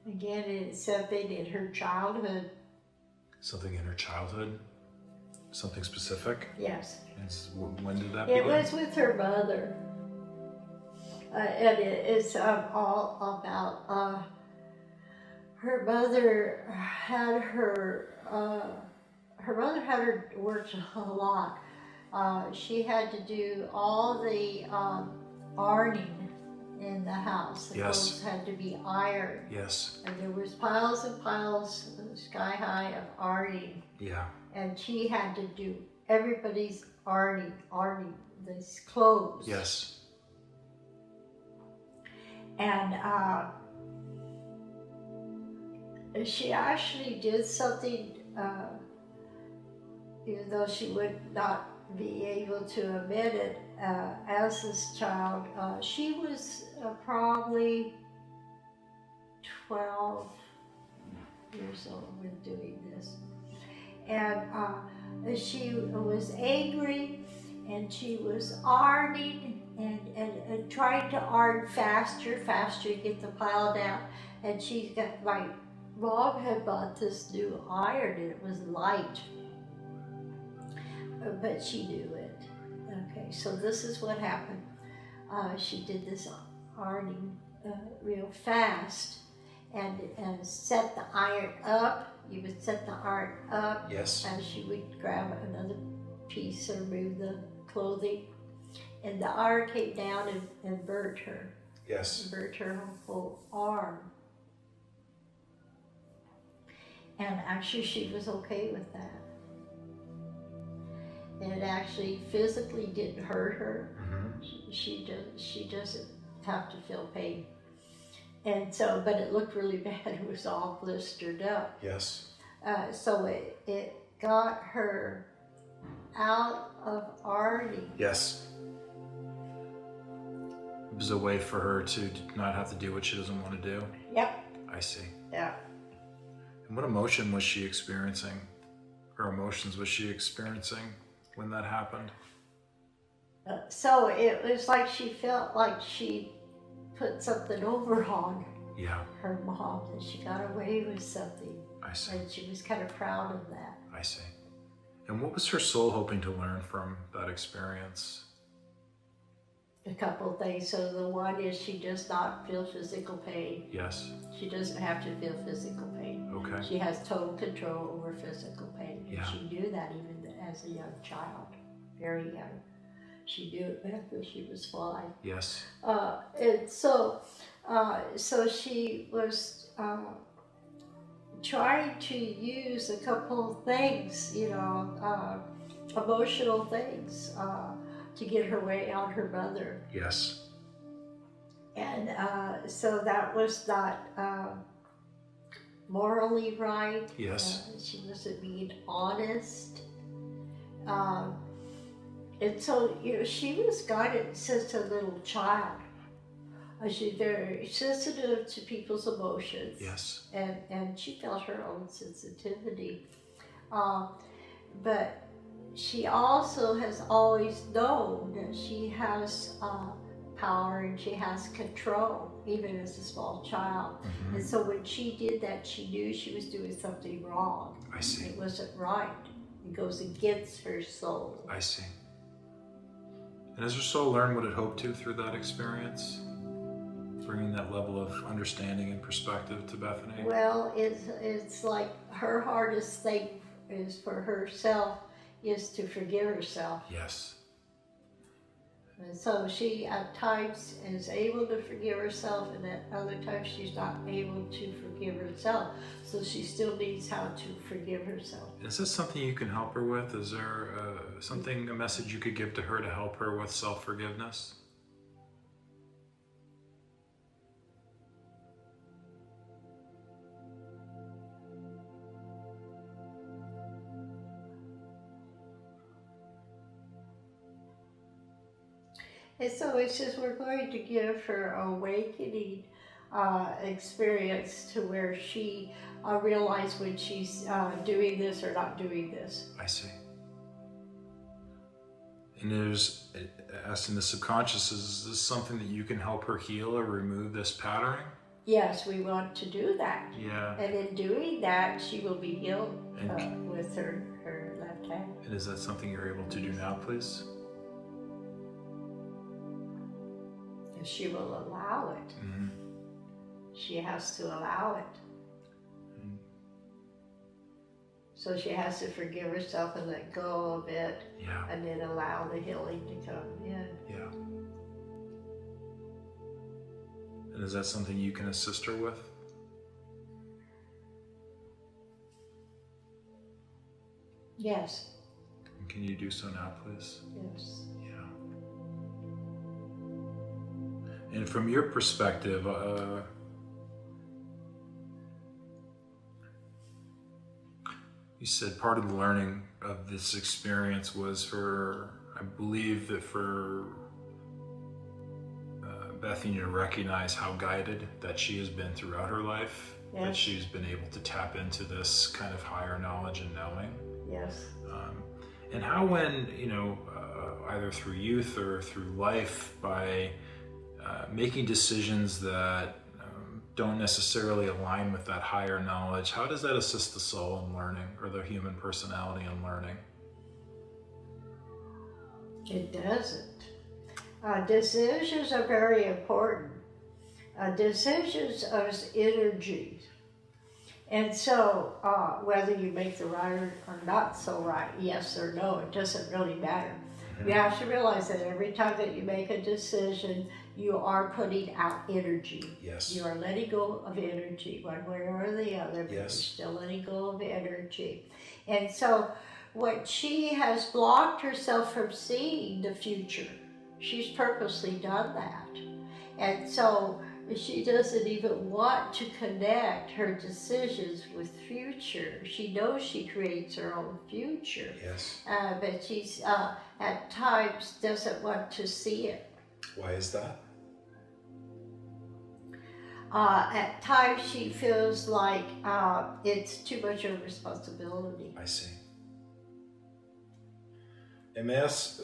Again, it's something in her childhood. Something in her childhood? Something specific? Yes. When did that begin? It was with her mother. And it's all about her mother had her worked a lot. She had to do all the ironing in the house. The clothes had to be ironed. Yes. And there was piles and piles, sky high, of ironing. Yeah. And she had to do everybody's ironing these clothes. Yes. And she actually did something, even though she would not be able to admit it, as this child. She was probably 12 years old when doing this. And she was angry, and she was ironing and trying to iron faster to get the pile down. And my mom had bought this new iron, and it was light, but she knew it. Okay, so this is what happened. She did this ironing real fast, and set the iron up. You would set the iron up. Yes. And she would grab another piece and remove the clothing, and the iron came down and burnt her. Yes. Burnt her whole arm. And actually, she was okay with that. And it actually physically didn't hurt her. Mm-hmm. She doesn't have to feel pain. And so, but it looked really bad. It was all blistered up. Yes. So it got her out of ironing. Yes. It was a way for her to not have to do what she doesn't want to do. Yep. I see. Yeah. And what emotion was she experiencing? Or emotions was she experiencing when that happened? So it was like she felt like she put something over on her mom, and she got away with something. I see. And she was kind of proud of that. I see. And what was her soul hoping to learn from that experience? A couple of things. So the one is she does not feel physical pain. Yes. She doesn't have to feel physical pain. Okay. She has total control over physical pain. Yeah. And she knew that even as a young child, very young. She knew it back when she was 5. Yes. And so she was trying to use a couple of things, emotional things, to get her way on her mother. Yes. And so that was not morally right. Yes. She wasn't being honest. And so, she was guided since a little child. She's very sensitive to people's emotions. Yes. And she felt her own sensitivity. But she also has always known that she has power and she has control, even as a small child. Mm-hmm. And so when she did that, she knew she was doing something wrong. I see. It wasn't right. It goes against her soul. I see. And has her soul learned what it hoped to through that experience? Bringing that level of understanding and perspective to Bethany? Well, it's like her hardest thing is for herself is to forgive herself. Yes. And so she at times is able to forgive herself, and at other times she's not able to forgive herself. So she still needs how to forgive herself. Is this something you can help her with? Is there a message you could give to her to help her with self-forgiveness? And so it says we're going to give her awakening experience to where she realizes when she's doing this or not doing this. I see. And there's, asking the subconscious, is this something that you can help her heal or remove this patterning? Yes, we want to do that. Yeah. And in doing that, she will be healed with her left hand. And is that something you're able to do now, please? And she will allow it. Mm-hmm. She has to allow it. Mm-hmm. So she has to forgive herself and let go of it. Yeah. And then allow the healing to come in. Yeah. And is that something you can assist her with? Yes. And can you do so now, please? Yes. Yeah. And from your perspective, you said part of the learning of this experience was I believe that for Bethany to recognize how guided that she has been throughout her life, yes. That she's been able to tap into this kind of higher knowledge and knowing. Yes. And how when, either through youth or through life, by making decisions that don't necessarily align with that higher knowledge, how does that assist the soul in learning, or the human personality in learning? It doesn't. Decisions are very important. Decisions are energy. And so whether you make the right or not so right, yes or no, it doesn't really matter. Mm-hmm. You have to realize that every time that you make a decision, you are putting out energy. Yes. You are letting go of energy one way or the other, but yes. You're still letting go of energy. And so when she has blocked herself from seeing the future, she's purposely done that. And so she doesn't even want to connect her decisions with future. She knows she creates her own future. Yes. But she's at times doesn't want to see it. Why is that? At times she feels like it's too much of a responsibility. I see. MS,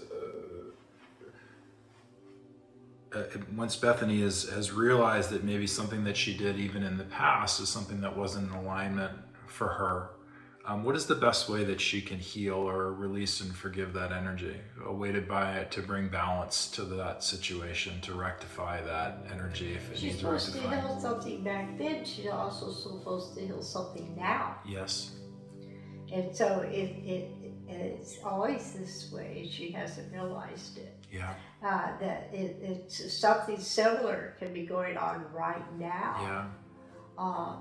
once Bethany has realized that maybe something that she did even in the past is something that wasn't in alignment for her, What is the best way that she can heal or release and forgive that energy? A way to bring balance to that situation, to rectify that energy if it She's needs supposed to rectifying. heal something back then. She's also supposed to heal something now. Yes. And so it's always this way. She hasn't realized it. Yeah. That it's something similar can be going on right now. Yeah.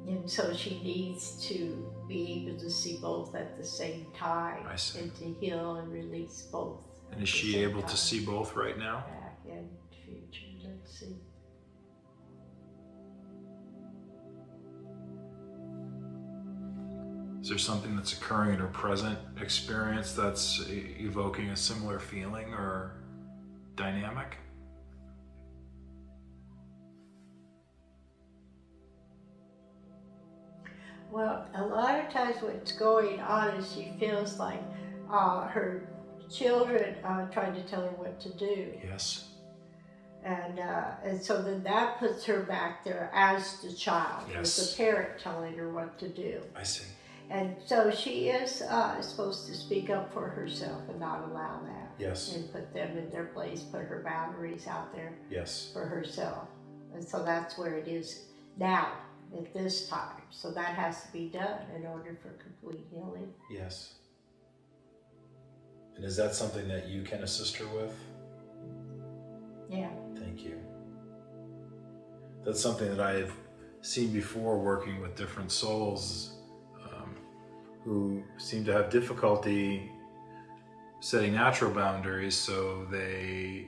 And so she needs to be able to see both at the same time. I see. And to heal and release both. And is she able to see both right now? Back and future. Let's see. Is there something that's occurring in her present experience that's evoking a similar feeling or dynamic? Well, a lot of times what's going on is she feels like her children trying to tell her what to do. Yes. And so then that puts her back there as the child, Yes. with the parent telling her what to do. I see. And so she is supposed to speak up for herself and not allow that. Yes. And put them in their place, put her boundaries out there. Yes. For herself. And so that's where it is now, at this time. So that has to be done in order for complete healing. Yes. And is that something that you can assist her with? Yeah. Thank you. That's something that I've seen before working with different souls who seem to have difficulty setting natural boundaries, so they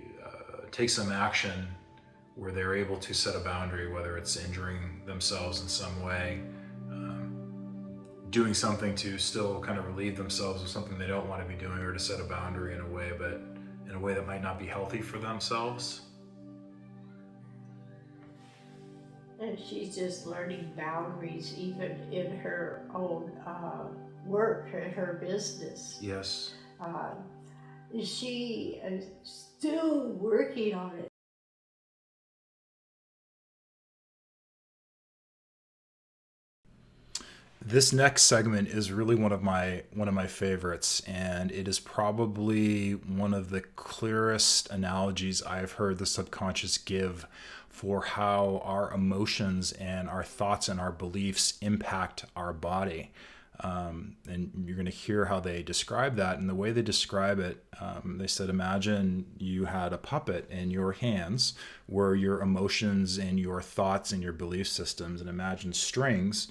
take some action where they're able to set a boundary, whether it's injuring themselves in some way, doing something to still kind of relieve themselves of something they don't want to be doing, or to set a boundary in a way, but in a way that might not be healthy for themselves. And she's just learning boundaries even in her own work, her business. Yes. She is still working on it. This next segment is really one of my favorites, and it is probably one of the clearest analogies I've heard the subconscious give for how our emotions and our thoughts and our beliefs impact our body. And you're going to hear how they describe that. And the way they describe it, they said, imagine you had a puppet in your hands where your emotions and your thoughts and your belief systems, and imagine strings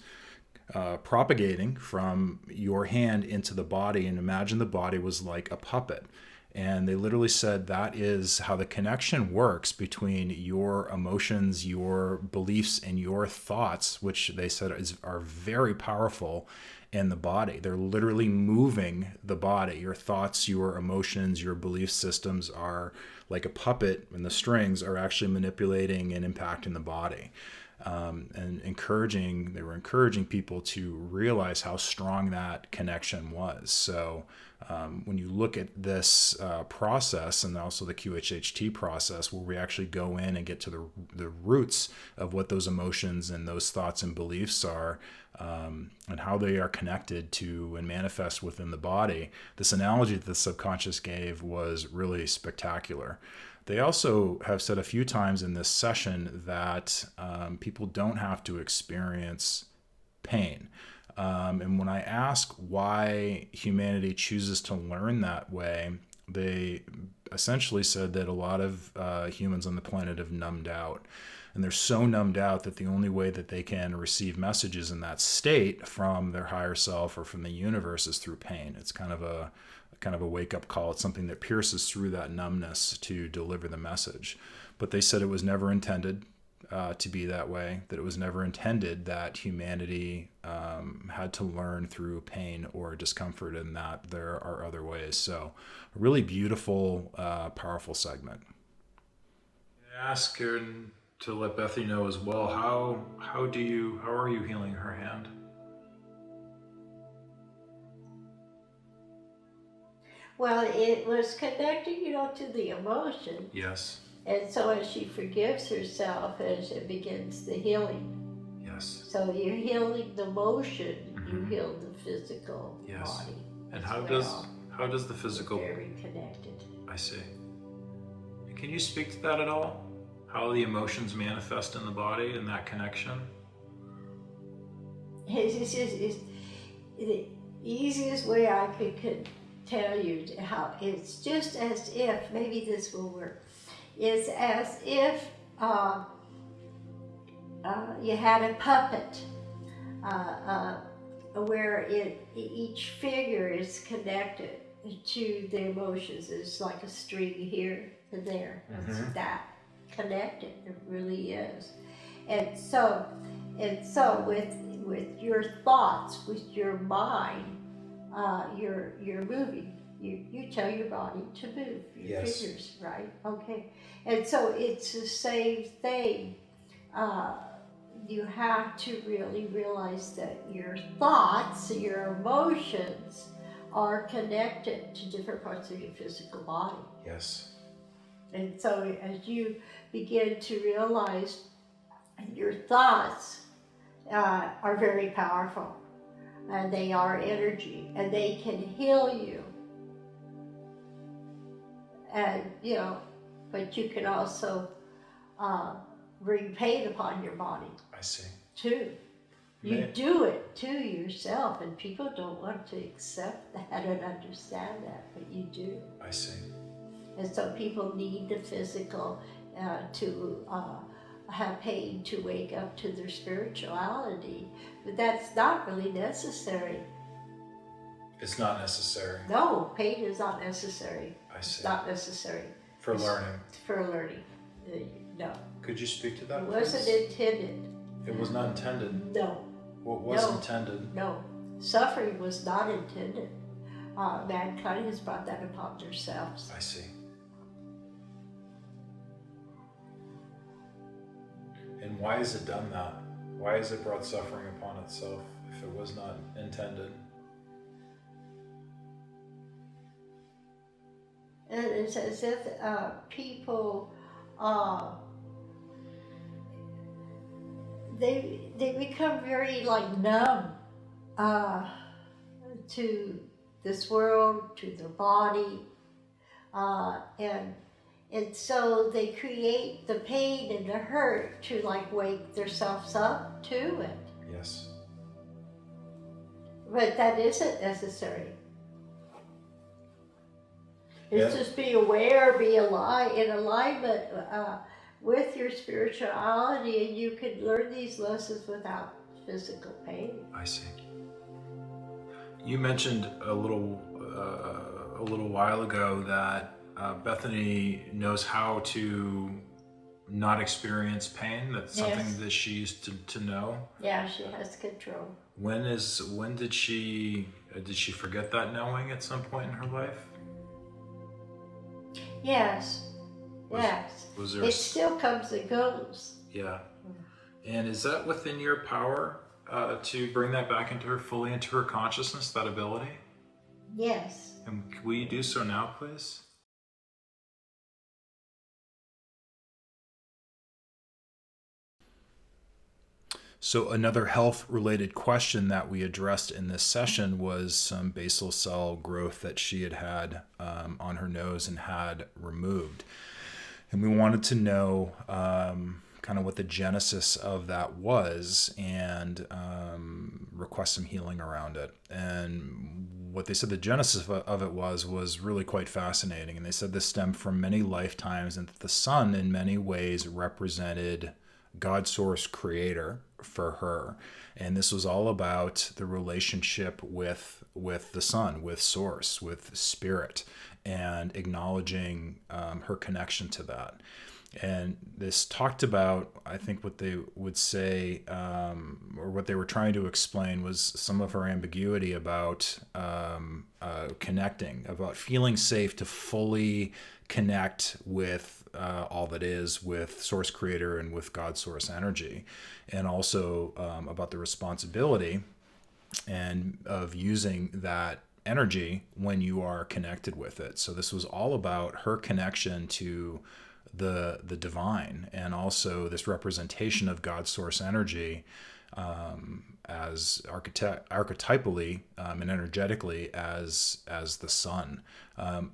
propagating from your hand into the body, and imagine the body was like a puppet. And they literally said that is how the connection works between your emotions, your beliefs, and your thoughts, which they said are very powerful in the body. They're literally moving the body. Your thoughts, your emotions, your belief systems are like a puppet, and the strings are actually manipulating and impacting the body. And they were encouraging people to realize how strong that connection was. So when you look at this process, and also the QHHT process, where we actually go in and get to the roots of what those emotions and those thoughts and beliefs are, and how they are connected to and manifest within the body, this analogy that the subconscious gave was really spectacular. They also have said a few times in this session that people don't have to experience pain. And when I ask why humanity chooses to learn that way, they essentially said that a lot of humans on the planet have numbed out. And they're so numbed out that the only way that they can receive messages in that state from their higher self or from the universe is through pain. It's kind of a wake-up call. It's something that pierces through that numbness to deliver the message. But they said it was never intended to be that way, that it was never intended that humanity had to learn through pain or discomfort, and that there are other ways. So a really beautiful, powerful segment. I ask her to let Bethany know as well, how are you healing her hand? Well, it was connecting, to the emotion. Yes. And so as she forgives herself, as it begins the healing. Yes. So you're healing the emotion, you heal the physical Yes. body. And as how well. does the physical... They're very connected. I see. Can you speak to that at all? How the emotions manifest in the body and that connection? It's the easiest way I could tell you how it's just as if, maybe this will work, it's as if you had a puppet where each figure is connected to the emotions. It's like a string here to there. It's that connected. It really is. And so with your thoughts, with your mind, you're moving. You tell your body to move, your fingers, right? Okay. And so it's the same thing. You have to really realize that your thoughts, your emotions are connected to different parts of your physical body. Yes. And so as you begin to realize your thoughts are very powerful, and they are energy, and they can heal you. And, but you can also bring pain upon your body. I see. Too. You do it to yourself, and people don't want to accept that and understand that, but you do. I see. And so people need the physical to have pain to wake up to their spirituality, but that's not really necessary. It's not necessary. No, pain is not necessary. I see. It's not necessary. For learning. For learning. No. Could you speak to that, It please? wasn't intended. It was not intended. No. What was intended? No. Suffering was not intended. Mankind has brought that upon themselves. I see. And why has it done that? Why has it brought suffering upon itself if it was not intended? And it's as if people, they become very numb to this world, to their body, and so they create the pain and the hurt to wake themselves up to it. Yes. But that isn't necessary. It's just be aware, be alive, in alignment with your spirituality, and you can learn these lessons without physical pain. I see. You mentioned a little while ago that Bethany knows how to not experience pain. That's something that she used to know. Yeah, she has control. When did she forget that knowing at some point in her life? Yes. Was there it still comes and goes. Yeah. And is that within your power to bring that back fully into her consciousness, that ability? Yes. And will you do so now, please? So another health-related question that we addressed in this session was some basal cell growth that she had on her nose and had removed. And we wanted to know kind of what the genesis of that was and request some healing around it. And what they said the genesis of it was really quite fascinating. And they said this stemmed from many lifetimes and that the sun in many ways represented God source creator for her. And this was all about the relationship with the sun, with source, with spirit, and acknowledging her connection to that. And this talked about, I think what they would say, or what they were trying to explain was some of her ambiguity about connecting, about feeling safe to fully connect with all that is, with source creator and with God source energy, and also about the responsibility and of using that energy when you are connected with it. So this was all about her connection to the divine, and also this representation of God source energy as archetypally and energetically as the sun.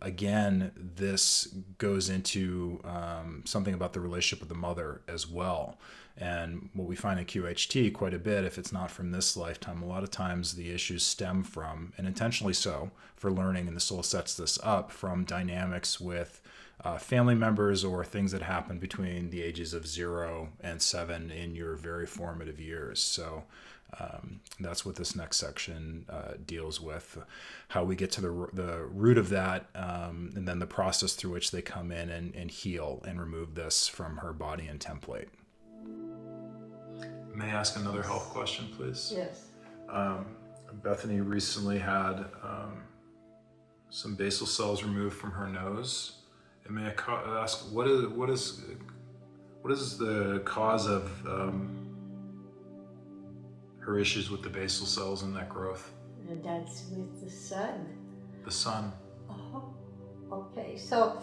Again, this goes into something about the relationship with the mother as well. And what we find in QHT quite a bit, if it's not from this lifetime, a lot of times the issues stem from, and intentionally so, for learning, and the soul sets this up, from dynamics with family members or things that happen between the ages of 0 and 7 in your very formative years. So that's what this next section deals with, how we get to the root of that, and then the process through which they come in and heal and remove this from her body and template. May I ask another health question, please? Yes. Bethany recently had some basal cells removed from her nose. And may I ask, what is the cause of her issues with the basal cells and that growth? And that's with the sun. The sun. Oh, okay. So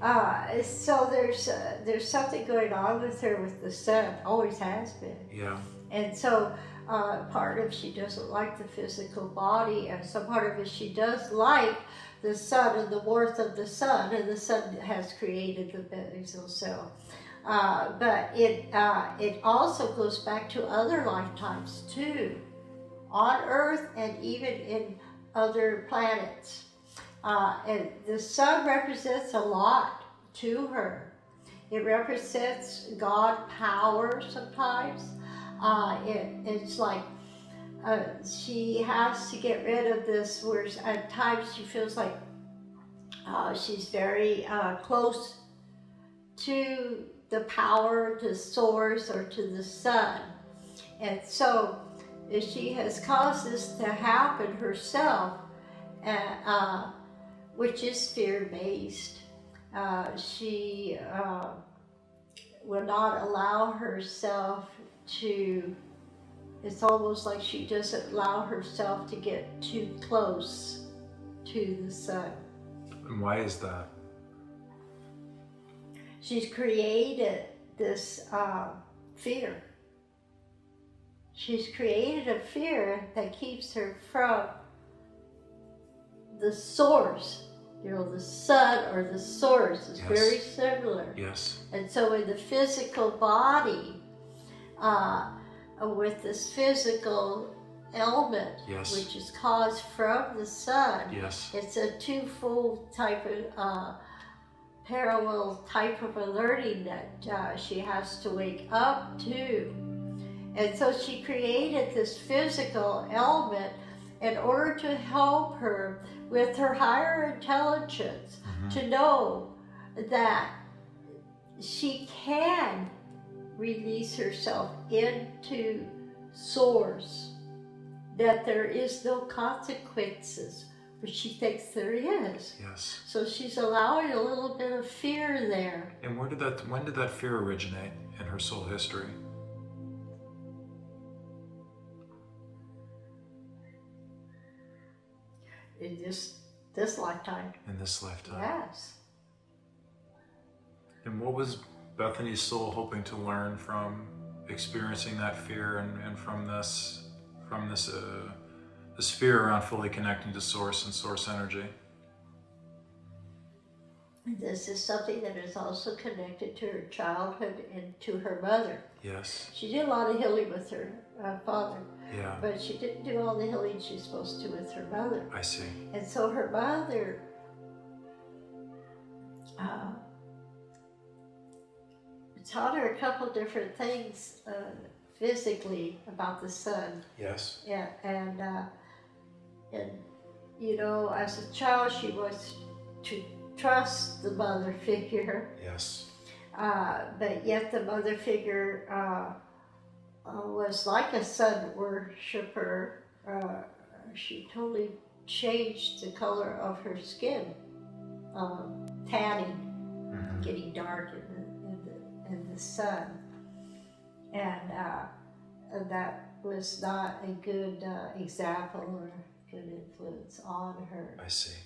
there's something going on with her with the sun. Always has been. Yeah. And so part of she doesn't like the physical body, and some part of it she does like the sun and the warmth of the sun, and the sun has created the basal cell. But it also goes back to other lifetimes too, on Earth and even in other planets. And the sun represents a lot to her. It represents God power sometimes. It's like she has to get rid of this, where at times she feels like she's very close to the power, to source, or to the sun. And so she has caused this to happen herself, which is fear-based. She will not allow herself to, it's almost like she doesn't allow herself to get too close to the sun. And why is that? She's created this fear. She's created a fear that keeps her from the source. You know, the sun or the source is very similar. Yes. And so in the physical body, with this physical element, which is caused from the sun, it's a twofold type of parallel type of a learning that she has to wake up to. And so she created this physical element in order to help her with her higher intelligence, to know that she can release herself into source, that there is no consequences, but she thinks there is. Yes. So she's allowing a little bit of fear there. And when did that fear originate in her soul history? In this lifetime. In this lifetime. Yes. And what was Bethany's soul hoping to learn from experiencing that fear and from this fear around fully connecting to source and source energy? This is something that is also connected to her childhood and to her mother. Yes. She did a lot of healing with her father. Yeah. But she didn't do all the healing she's supposed to with her mother. I see. And so her mother taught her a couple different things physically about the sun. Yes. Yeah, and you know, as a child, she was to trust the mother figure. Yes. But yet the mother figure was like a sun worshiper. She totally changed the color of her skin, tanning, getting dark in the sun, and that was not a good example or good influence on her. I see.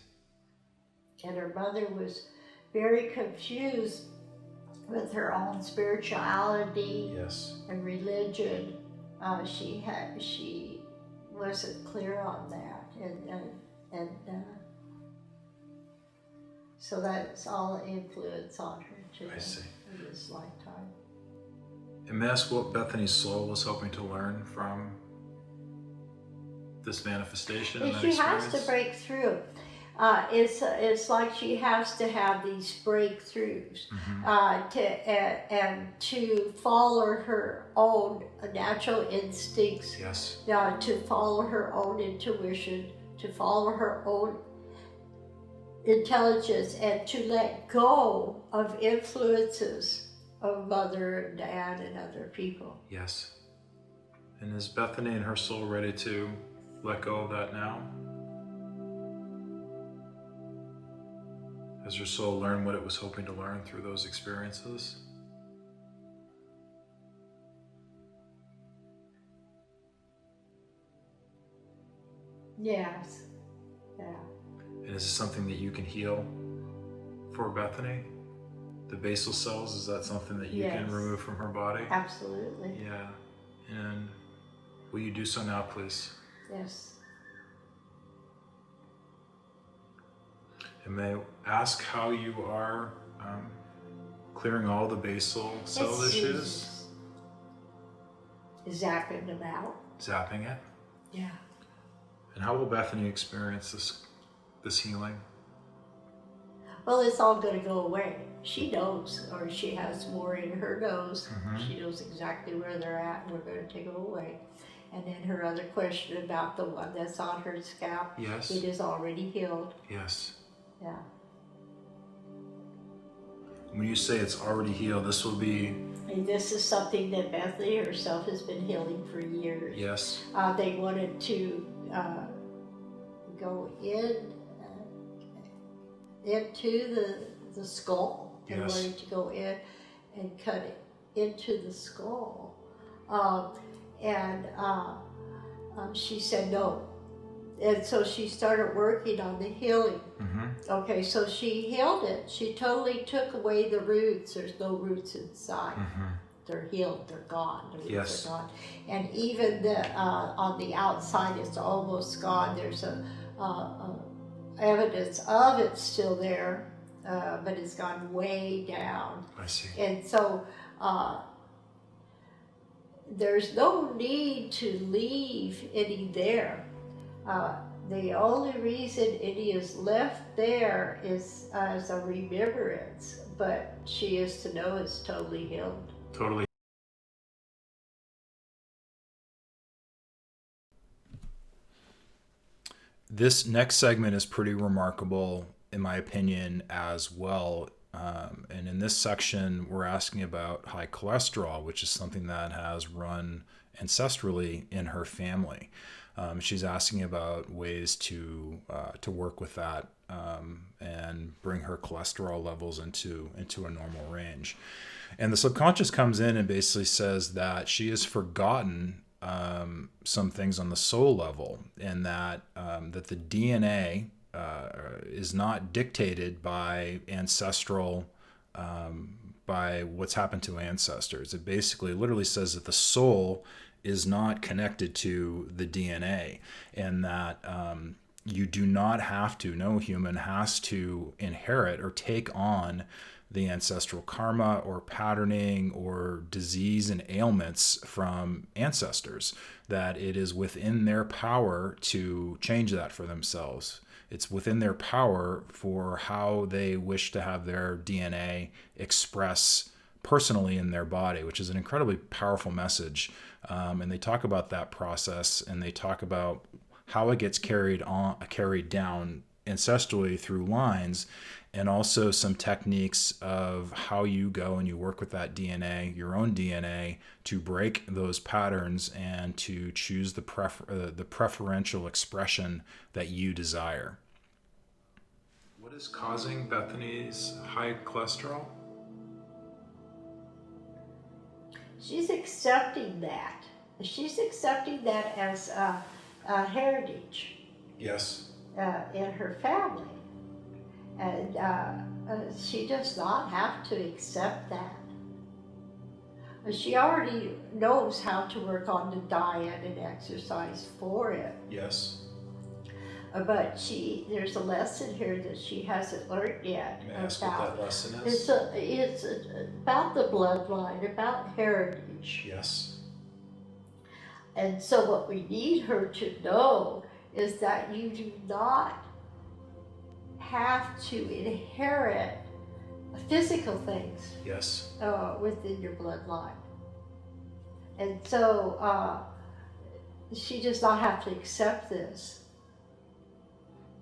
And her mother was very confused with her own spirituality and religion, she wasn't clear on that, and so that's all influence on her today. I see. In this lifetime. And may I ask what Bethany's soul was hoping to learn from this manifestation and that She experience? has to break through. It's like she has to have these breakthroughs to follow her own natural instincts. Yes. To follow her own intuition, to follow her own intelligence, and to let go of influences of mother and dad and other people. Yes. And is Bethany and her soul ready to let go of that now? Has her soul learned what it was hoping to learn through those experiences? Yes. Yeah. And is this something that you can heal for Bethany? The basal cells, is that something that you can remove from her body? Absolutely. Yeah. And will you do so now, please? Yes. And may I ask how you are clearing all the basal cell issues? Zapping them out. Zapping it? Yeah. And how will Bethany experience this healing? Well, it's all going to go away. She knows, or she has more in her nose. She knows exactly where they're at, and we're going to take them away. And then her other question about the one that's on her scalp, yes. It is already healed. Yes. Yeah. When you say it's already healed, this will be... And this is something that Bethany herself has been healing for years. Yes. They wanted to go into the skull. They wanted to go in and cut it into the skull. She said no. And so she started working on the healing. Okay, so she healed it. She totally took away the roots. There's no roots inside. They're healed. They're gone. The roots are gone. And even on the outside, it's almost gone. There's a evidence of it still there, but it's gone way down. I see. And so there's no need to leave any there. The only reason any is left there is as a remembrance, but she is to know it's totally healed. Totally. This next segment is pretty remarkable, in my opinion, as well. And in this section, we're asking about high cholesterol, which is something that has run ancestrally in her family. She's asking about ways to work with that and bring her cholesterol levels into a normal range. And the subconscious comes in and basically says that she has forgotten some things on the soul level, and that the DNA is not dictated by ancestral, by what's happened to ancestors. It basically literally says that the soul is not connected to the DNA, and that you do not have to, no human has to inherit or take on the ancestral karma or patterning or disease and ailments from ancestors, that it is within their power to change that for themselves. It's within their power for how they wish to have their DNA express personally in their body, which is an incredibly powerful message. And they talk about that process, and they talk about how it gets carried down ancestrally through lines, and also some techniques of how you go and you work with that DNA, your own DNA, to break those patterns and to choose the preferential expression that you desire. What is causing Bethany's high cholesterol? She's accepting that. She's accepting that as a heritage. Yes. In her family. And she does not have to accept that. She already knows how to work on the diet and exercise for it. Yes. But there's a lesson here that she hasn't learned yet. May I ask what that lesson is? It's about the bloodline, about heritage. Yes. And so what we need her to know is that you do not have to inherit physical things. Yes. Within your bloodline. And so she does not have to accept this.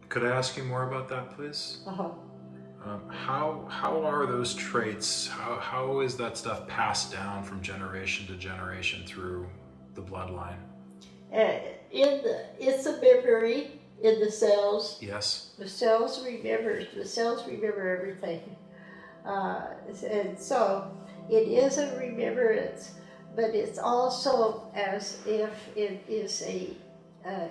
Could I ask you more about that, please? How are those traits, how is that stuff passed down from generation to generation through the bloodline? It's a memory in the cells. Yes. The cells remember everything. And so it is a remembrance, but it's also as if it is a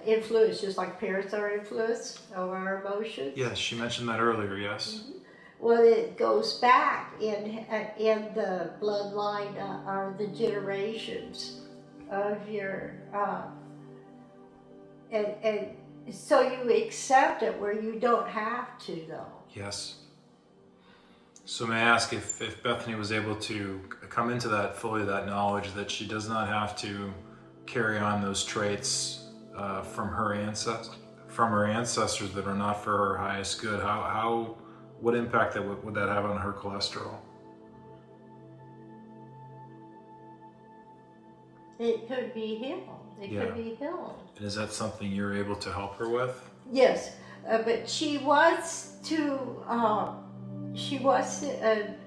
influence, just like parents are influenced over our emotions. Yes, she mentioned that earlier, yes. Mm-hmm. Well, it goes back in the bloodline, are the generations of your, and so you accept it where you don't have to, though. Yes. So may I ask if Bethany was able to come into that fully, that knowledge that she does not have to carry on those traits from her ancestors that are not for her highest good. What impact would that have on her cholesterol? It could be healed. Could be healed. And is that something you're able to help her with? Yes, but she wants to. She wants an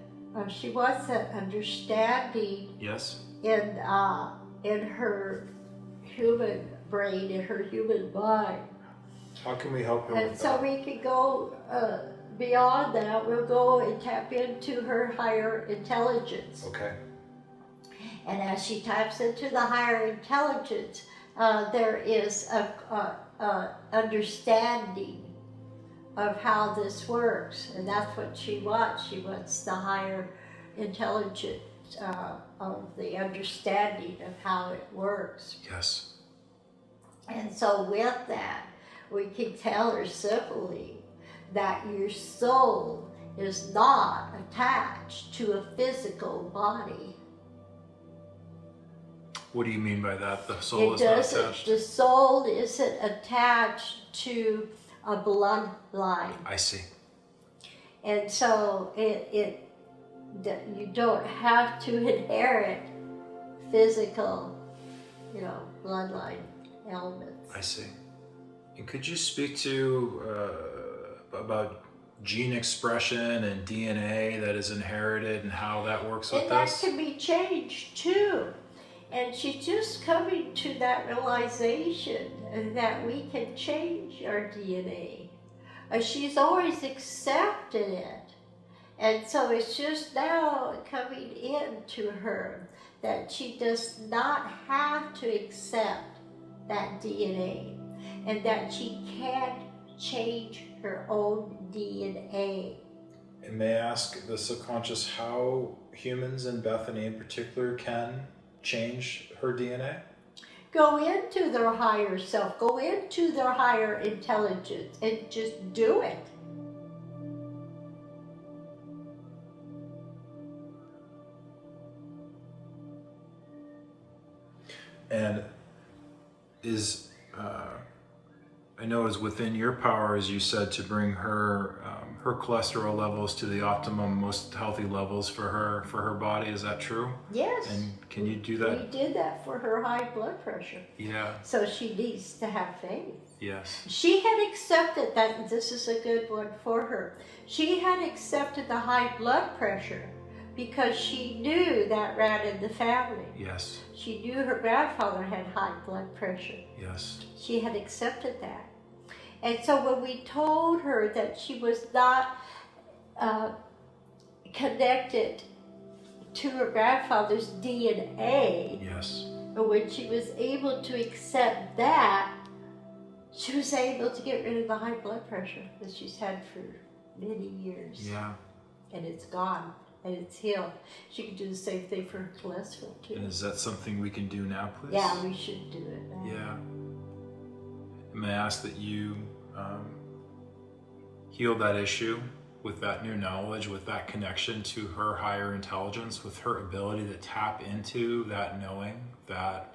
understanding. Yes. In her human brain, in her human mind. How can we help her? And so we could go beyond that. We'll go and tap into her higher intelligence. Okay. And as she taps into the higher intelligence, there is a understanding of how this works, and that's what she wants. She wants the higher intelligence of the understanding of how it works. Yes. And so with that, we can tell her simply that your soul is not attached to a physical body. What do you mean by that? The soul is not attached? The soul isn't attached to a bloodline. I see. And so you don't have to inherit physical, bloodline elements. I see. And could you speak to about gene expression and DNA that is inherited and how that works with and this? That can be changed too. And she's just coming to that realization that we can change our DNA. She's always accepted it. And so it's just now coming into her that she does not have to accept that DNA and that she can change her own DNA. And may I ask the subconscious how humans and Bethany in particular can change her DNA? Go into their higher self, go into their higher intelligence and just do it. And I know is within your power, as you said, to bring her her cholesterol levels to the optimum, most healthy levels for her body. Is that true? Yes. And can you do that? We did that for her high blood pressure. Yeah. So she needs to have faith. Yes. She had accepted that this is a good one for her. She had accepted the high blood pressure because she knew that ran in the family. Yes. She knew her grandfather had high blood pressure. Yes. She had accepted that. And so when we told her that she was not connected to her grandfather's DNA, yes, but when she was able to accept that, she was able to get rid of the high blood pressure that she's had for many years. Yeah. And it's gone. and it's healed. She can do the same thing for her cholesterol too. And is that something we can do now, please? Yeah, we should do it now. Yeah. May I ask that you heal that issue with that new knowledge, with that connection to her higher intelligence, with her ability to tap into that knowing that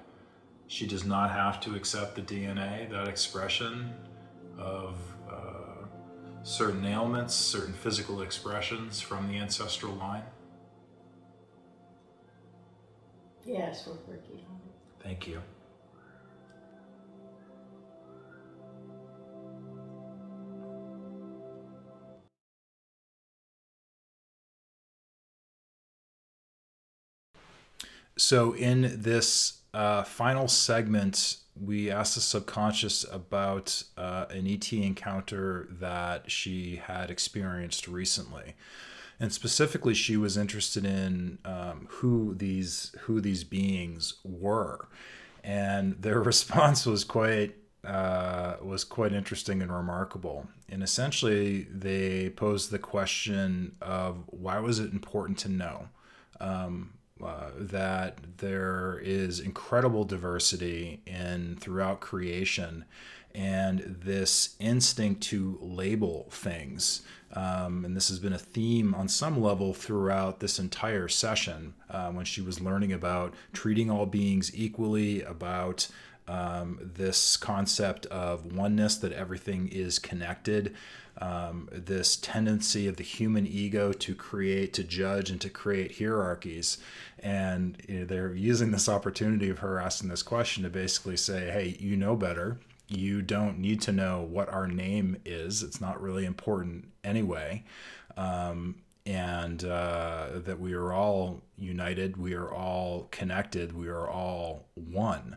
she does not have to accept the DNA, that expression of certain ailments, certain physical expressions from the ancestral line? Yes, we're working on it. Thank you. So in this final segment, we asked the subconscious about an ET encounter that she had experienced recently. And specifically, she was interested in who these beings were. And their response was quite interesting and remarkable. And essentially, they posed the question of why was it important to know that there is incredible diversity throughout creation, and this instinct to label things. And this has been a theme on some level throughout this entire session when she was learning about treating all beings equally, about this concept of oneness, that everything is connected, this tendency of the human ego to create, to judge, and to create hierarchies. And they're using this opportunity of her asking this question to basically say, hey, you know better. You don't need to know what our name is. It's not really important anyway. And that we are all united. We are all connected. We are all one.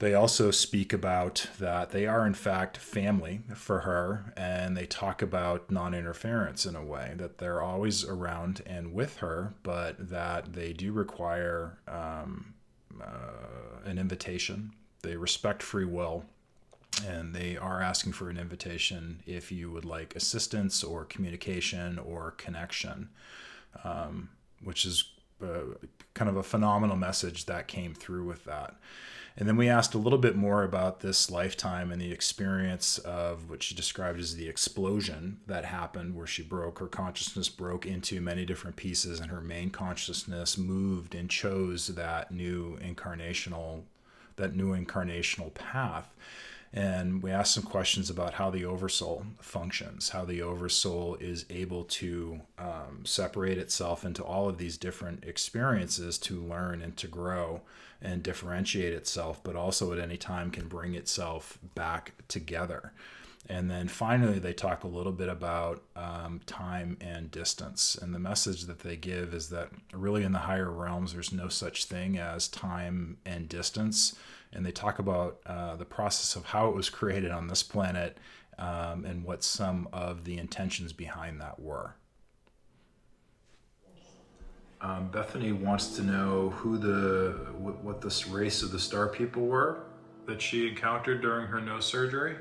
They also speak about that they are in fact family for her, and they talk about non-interference in a way, that they're always around and with her, but that they do require an invitation. They respect free will, and they are asking for an invitation if you would like assistance or communication or connection, which is kind of a phenomenal message that came through with that. And then we asked a little bit more about this lifetime and the experience of what she described as the explosion that happened, where her consciousness broke into many different pieces, and her main consciousness moved and chose that new incarnational path. And we asked some questions about how the Oversoul functions, how the Oversoul is able to separate itself into all of these different experiences to learn and to grow and differentiate itself, but also at any time can bring itself back together. And then finally, they talk a little bit about time and distance. And the message that they give is that really in the higher realms, there's no such thing as time and distance. And they talk about the process of how it was created on this planet and what some of the intentions behind that were. Bethany wants to know what this race of the star people were that she encountered during her nose surgery.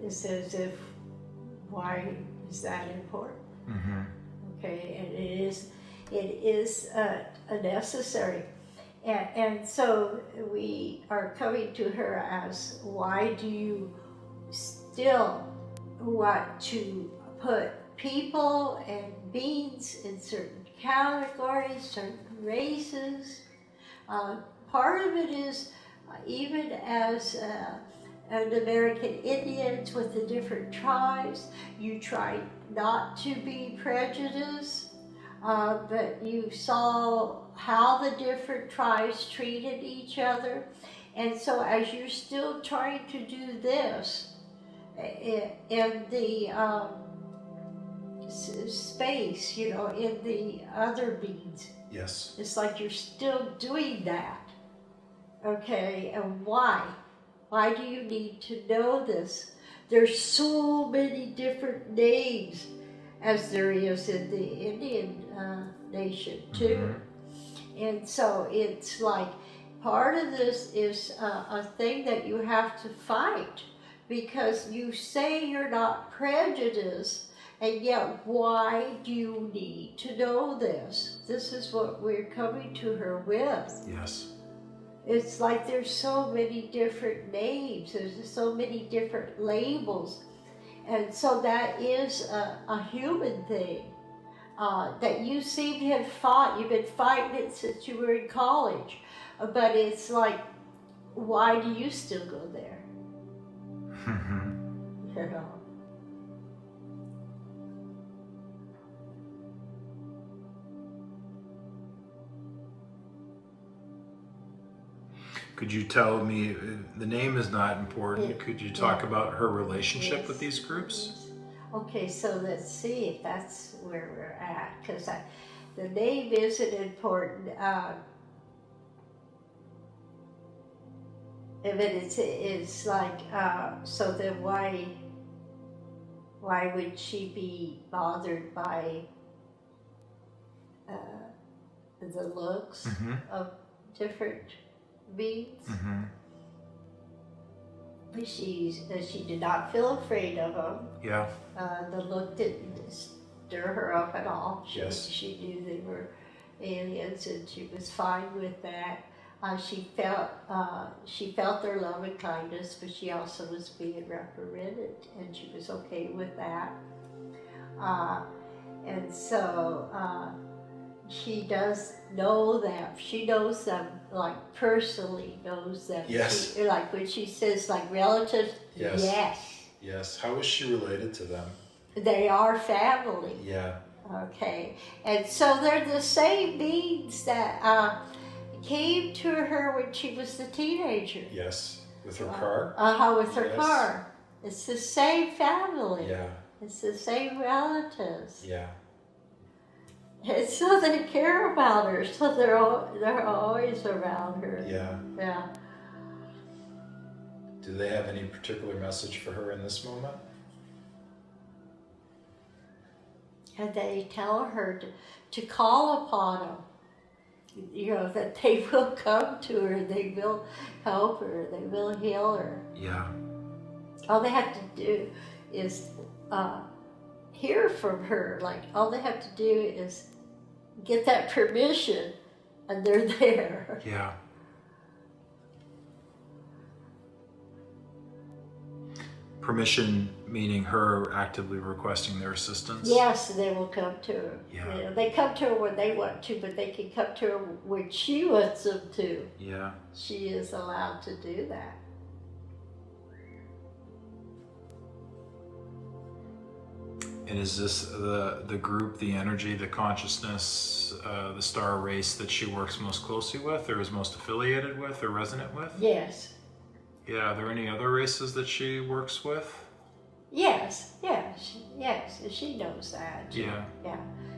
It's as if, why is that important? Mm-hmm. Okay, and it is necessary. And so we are coming to her as, why do you still want to put people and beings in certain categories, certain races? Part of it is, even as and American Indians with the different tribes, you try not to be prejudiced, but you saw how the different tribes treated each other. And so as you're still trying to do this in the space, in the other beings, yes, it's like you're still doing that. Okay, and why? Why do you need to know this? There's so many different names, as there is in the Indian nation too. And so it's like part of this is a thing that you have to fight, because you say you're not prejudiced, and yet why do you need to know this? This is what we're coming to her with. Yes. It's like there's so many different names, there's so many different labels. And so that is a human thing that you seem to have fought. You've been fighting it since you were in college. But it's like, why do you still go there? You know? Could you tell me, the name is not important, could you talk about her relationship Yes. with these groups? Okay, so let's see if that's where we're at, because the name isn't important. But it's like, so then why would she be bothered by the looks of different beings? She did not feel afraid of them. Yeah. The look didn't stir her up at all. Yes. She knew they were aliens, and she was fine with that. She felt their love and kindness, but she also was being reprimanded, and she was okay with that. And so she does know them. She knows them, like personally knows them. Yes. Like when she says like relatives, Yes. yes. Yes. How is she related to them? They are family. Yeah. Okay. And so they're the same beings that came to her when she was a teenager. Yes. With her car? With her Yes. car. It's the same family. Yeah. It's the same relatives. Yeah. And so they care about her, so they're always around her. Yeah. Yeah. Do they have any particular message for her in this moment? And they tell her to call upon them. You know, that they will come to her, they will help her, they will heal her. Yeah. All they have to do is hear from her. Like, all they have to do is get that permission, and they're there. Yeah. Permission meaning her actively requesting their assistance? Yes, they will come to her. Yeah. You know, they come to her when they want to, but they can come to her when she wants them to. Yeah. She is allowed to do that. And is this the group, the energy, the consciousness, the star race that she works most closely with, or is most affiliated with, or resonant with? Yes. Yeah. Are there any other races that she works with? Yes. She knows that. Yeah. Yeah.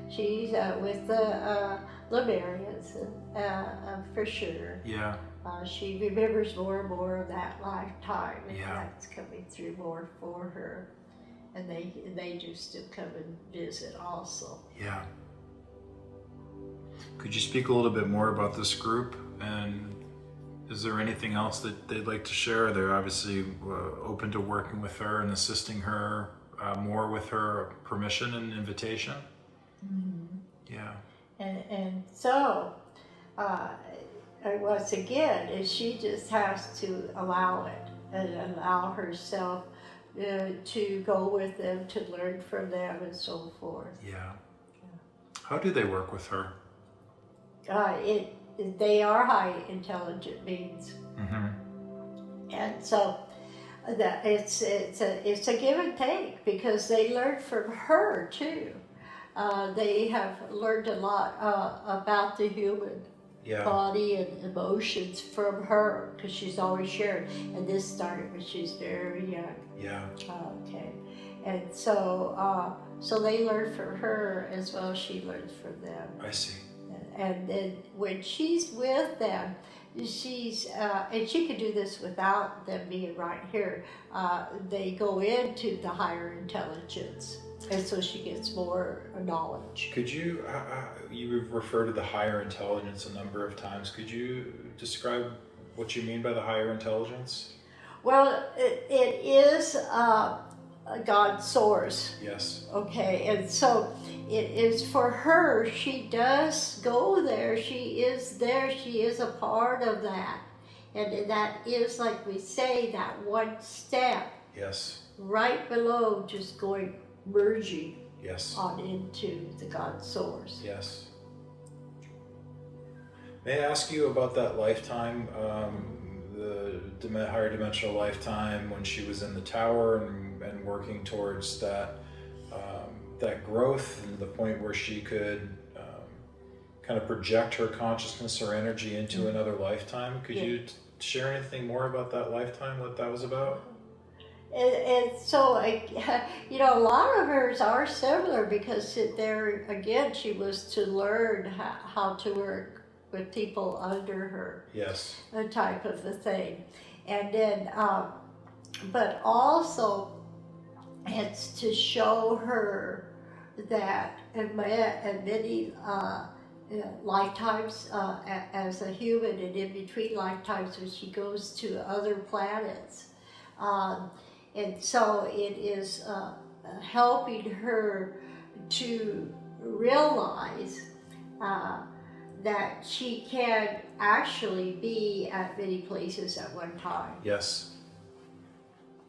She's with the Lemurians, for sure. Yeah. She remembers more and more of that lifetime, and Yeah. that's coming through more for her. And they do still come and visit also. Yeah. Could you speak a little bit more about this group, and is there anything else that they'd like to share? They're obviously open to working with her and assisting her more with her permission and invitation. Yeah. And so, once again, she just has to allow it and allow herself to go with them, to learn from them, and so forth. Yeah. How do they work with her? They are high intelligent beings, and so that it's a give and take, because they learn from her too. They have learned a lot about the human body and emotions from her, because she's always shared. And this started when she's very young. Yeah. Okay. And so so they learn from her as well as she learns from them. I see. and then when she's with them, she's and she could do this without them being right here. They go into the higher intelligence, and so she gets more knowledge. Could you, you refer to the higher intelligence a number of times. Could you describe what you mean by the higher intelligence? Well, it is God's source. Yes. Okay, and so it is for her. She does go there. She is there. She is a part of that. And that is, like we say, that one step. Yes. Right below, just going, merging. Yes. On into the God source. Yes. May I ask you about that lifetime, the higher dimensional lifetime, when she was in the tower and working towards that that growth, and the point where she could kind of project her consciousness or energy into another lifetime? Could you share anything more about that lifetime, what that was about? And so, you know, a lot of hers are similar, because there, again, she was to learn how to work with people under her. Yes. A type of a thing. And then, but also, it's to show her that in many lifetimes as a human, and in between lifetimes when she goes to other planets. And so it is helping her to realize that she can actually be at many places at one time. Yes.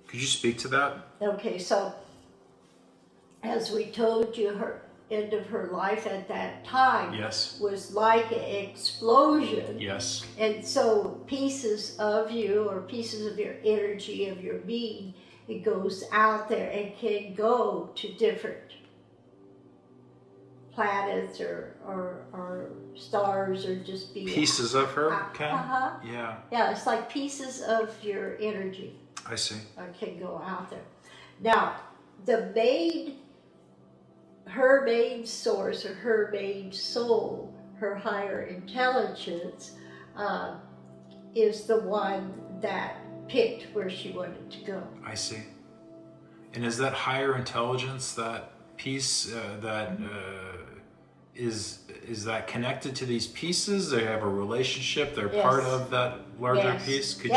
Could you speak to that? Okay, so as we told you, her end of her life at that time was like an explosion. Yes. And so pieces of you, or pieces of your energy, of your being, it goes out there and can go to different planets or stars, or just be pieces of her can? Yeah, it's like pieces of your energy. I see. Can go out there. Now, her main source, or her main soul, her higher intelligence, is the one that picked where she wanted to go. I see. And is that higher intelligence, that piece, is that connected to these pieces? They have a relationship? They're part of that larger piece? Could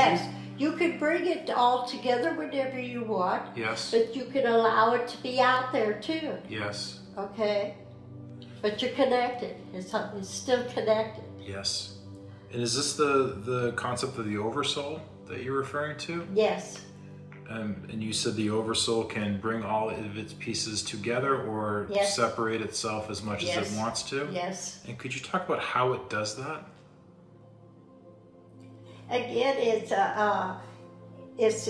you could bring it all together whenever you want. Yes. But you could allow it to be out there too. Yes. Okay? But you're connected. It's still connected. Yes. And is this the concept of the Oversoul that you're referring to? Yes. And you said the Oversoul can bring all of its pieces together, or separate itself as much as it wants to? Yes. And could you talk about how it does that? Again, it is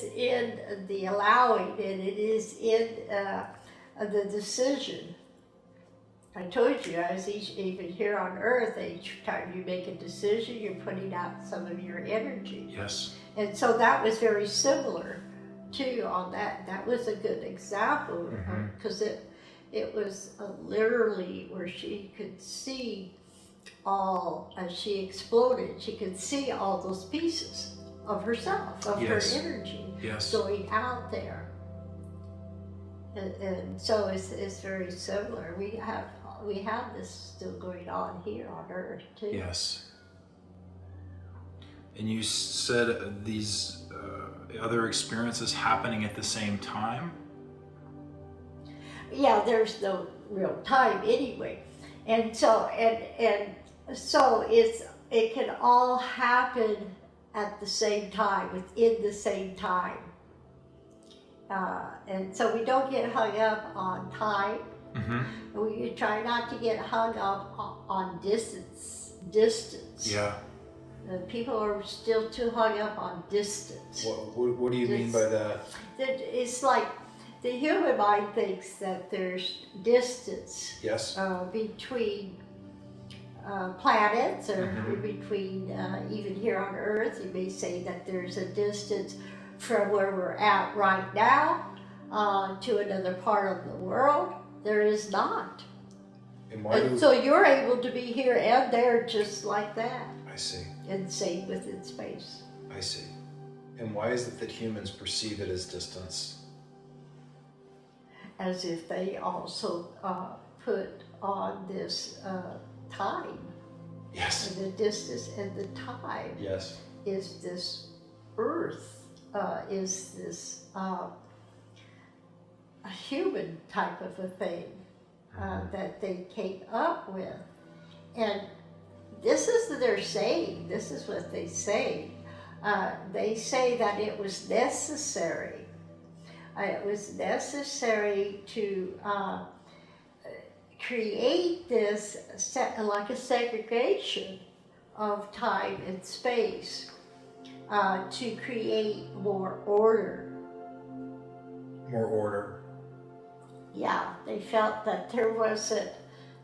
in the allowing, and it is in the decision. I told you, as even here on Earth, each time you make a decision, you're putting out some of your energy. Yes. And so that was very similar too on that. That was a good example, because it was literally where she could see all, as she exploded, she could see all those pieces of herself, of her energy going out there. And so it's very similar. We have this still going on here on Earth too. Yes. And you said these other experiences happening at the same time? Yeah, there's no real time anyway. And so so it can all happen at the same time, within the same time. And so we don't get hung up on time. We try not to get hung up on distance. Yeah. People are still too hung up on distance. What do you mean by that? It's like the human mind thinks that there's distance between planets, or between, even here on Earth, you may say that there's a distance from where we're at right now to another part of the world. There is not. And why And so you're able to be here and there just like that. I see. And same within space. I see. And why is it that humans perceive it as distance? As if they also put on this time. Yes. And the distance and the time. Yes. Is this earth, is this a human type of a thing that they came up with. And this is their saying, this is what they say. They say that it was necessary. It was necessary to create this, like a segregation of time and space, to create more order. More order. Yeah, they felt that there wasn't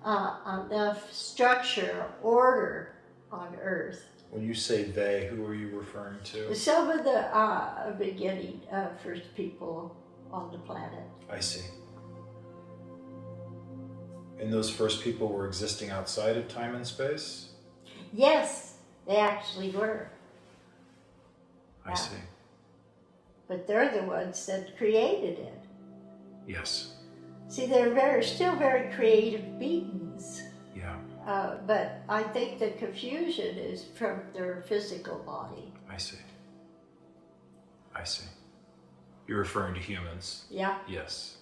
enough structure, order on Earth. When you say they, who are you referring to? Some of the beginning first people on the planet. I see. And those first people were existing outside of time and space? Yes, they actually were. I see. But they're the ones that created it. Yes. See, they're still very creative beings. Yeah. But I think the confusion is from their physical body. I see. I see. You're referring to humans? Yeah. Yes.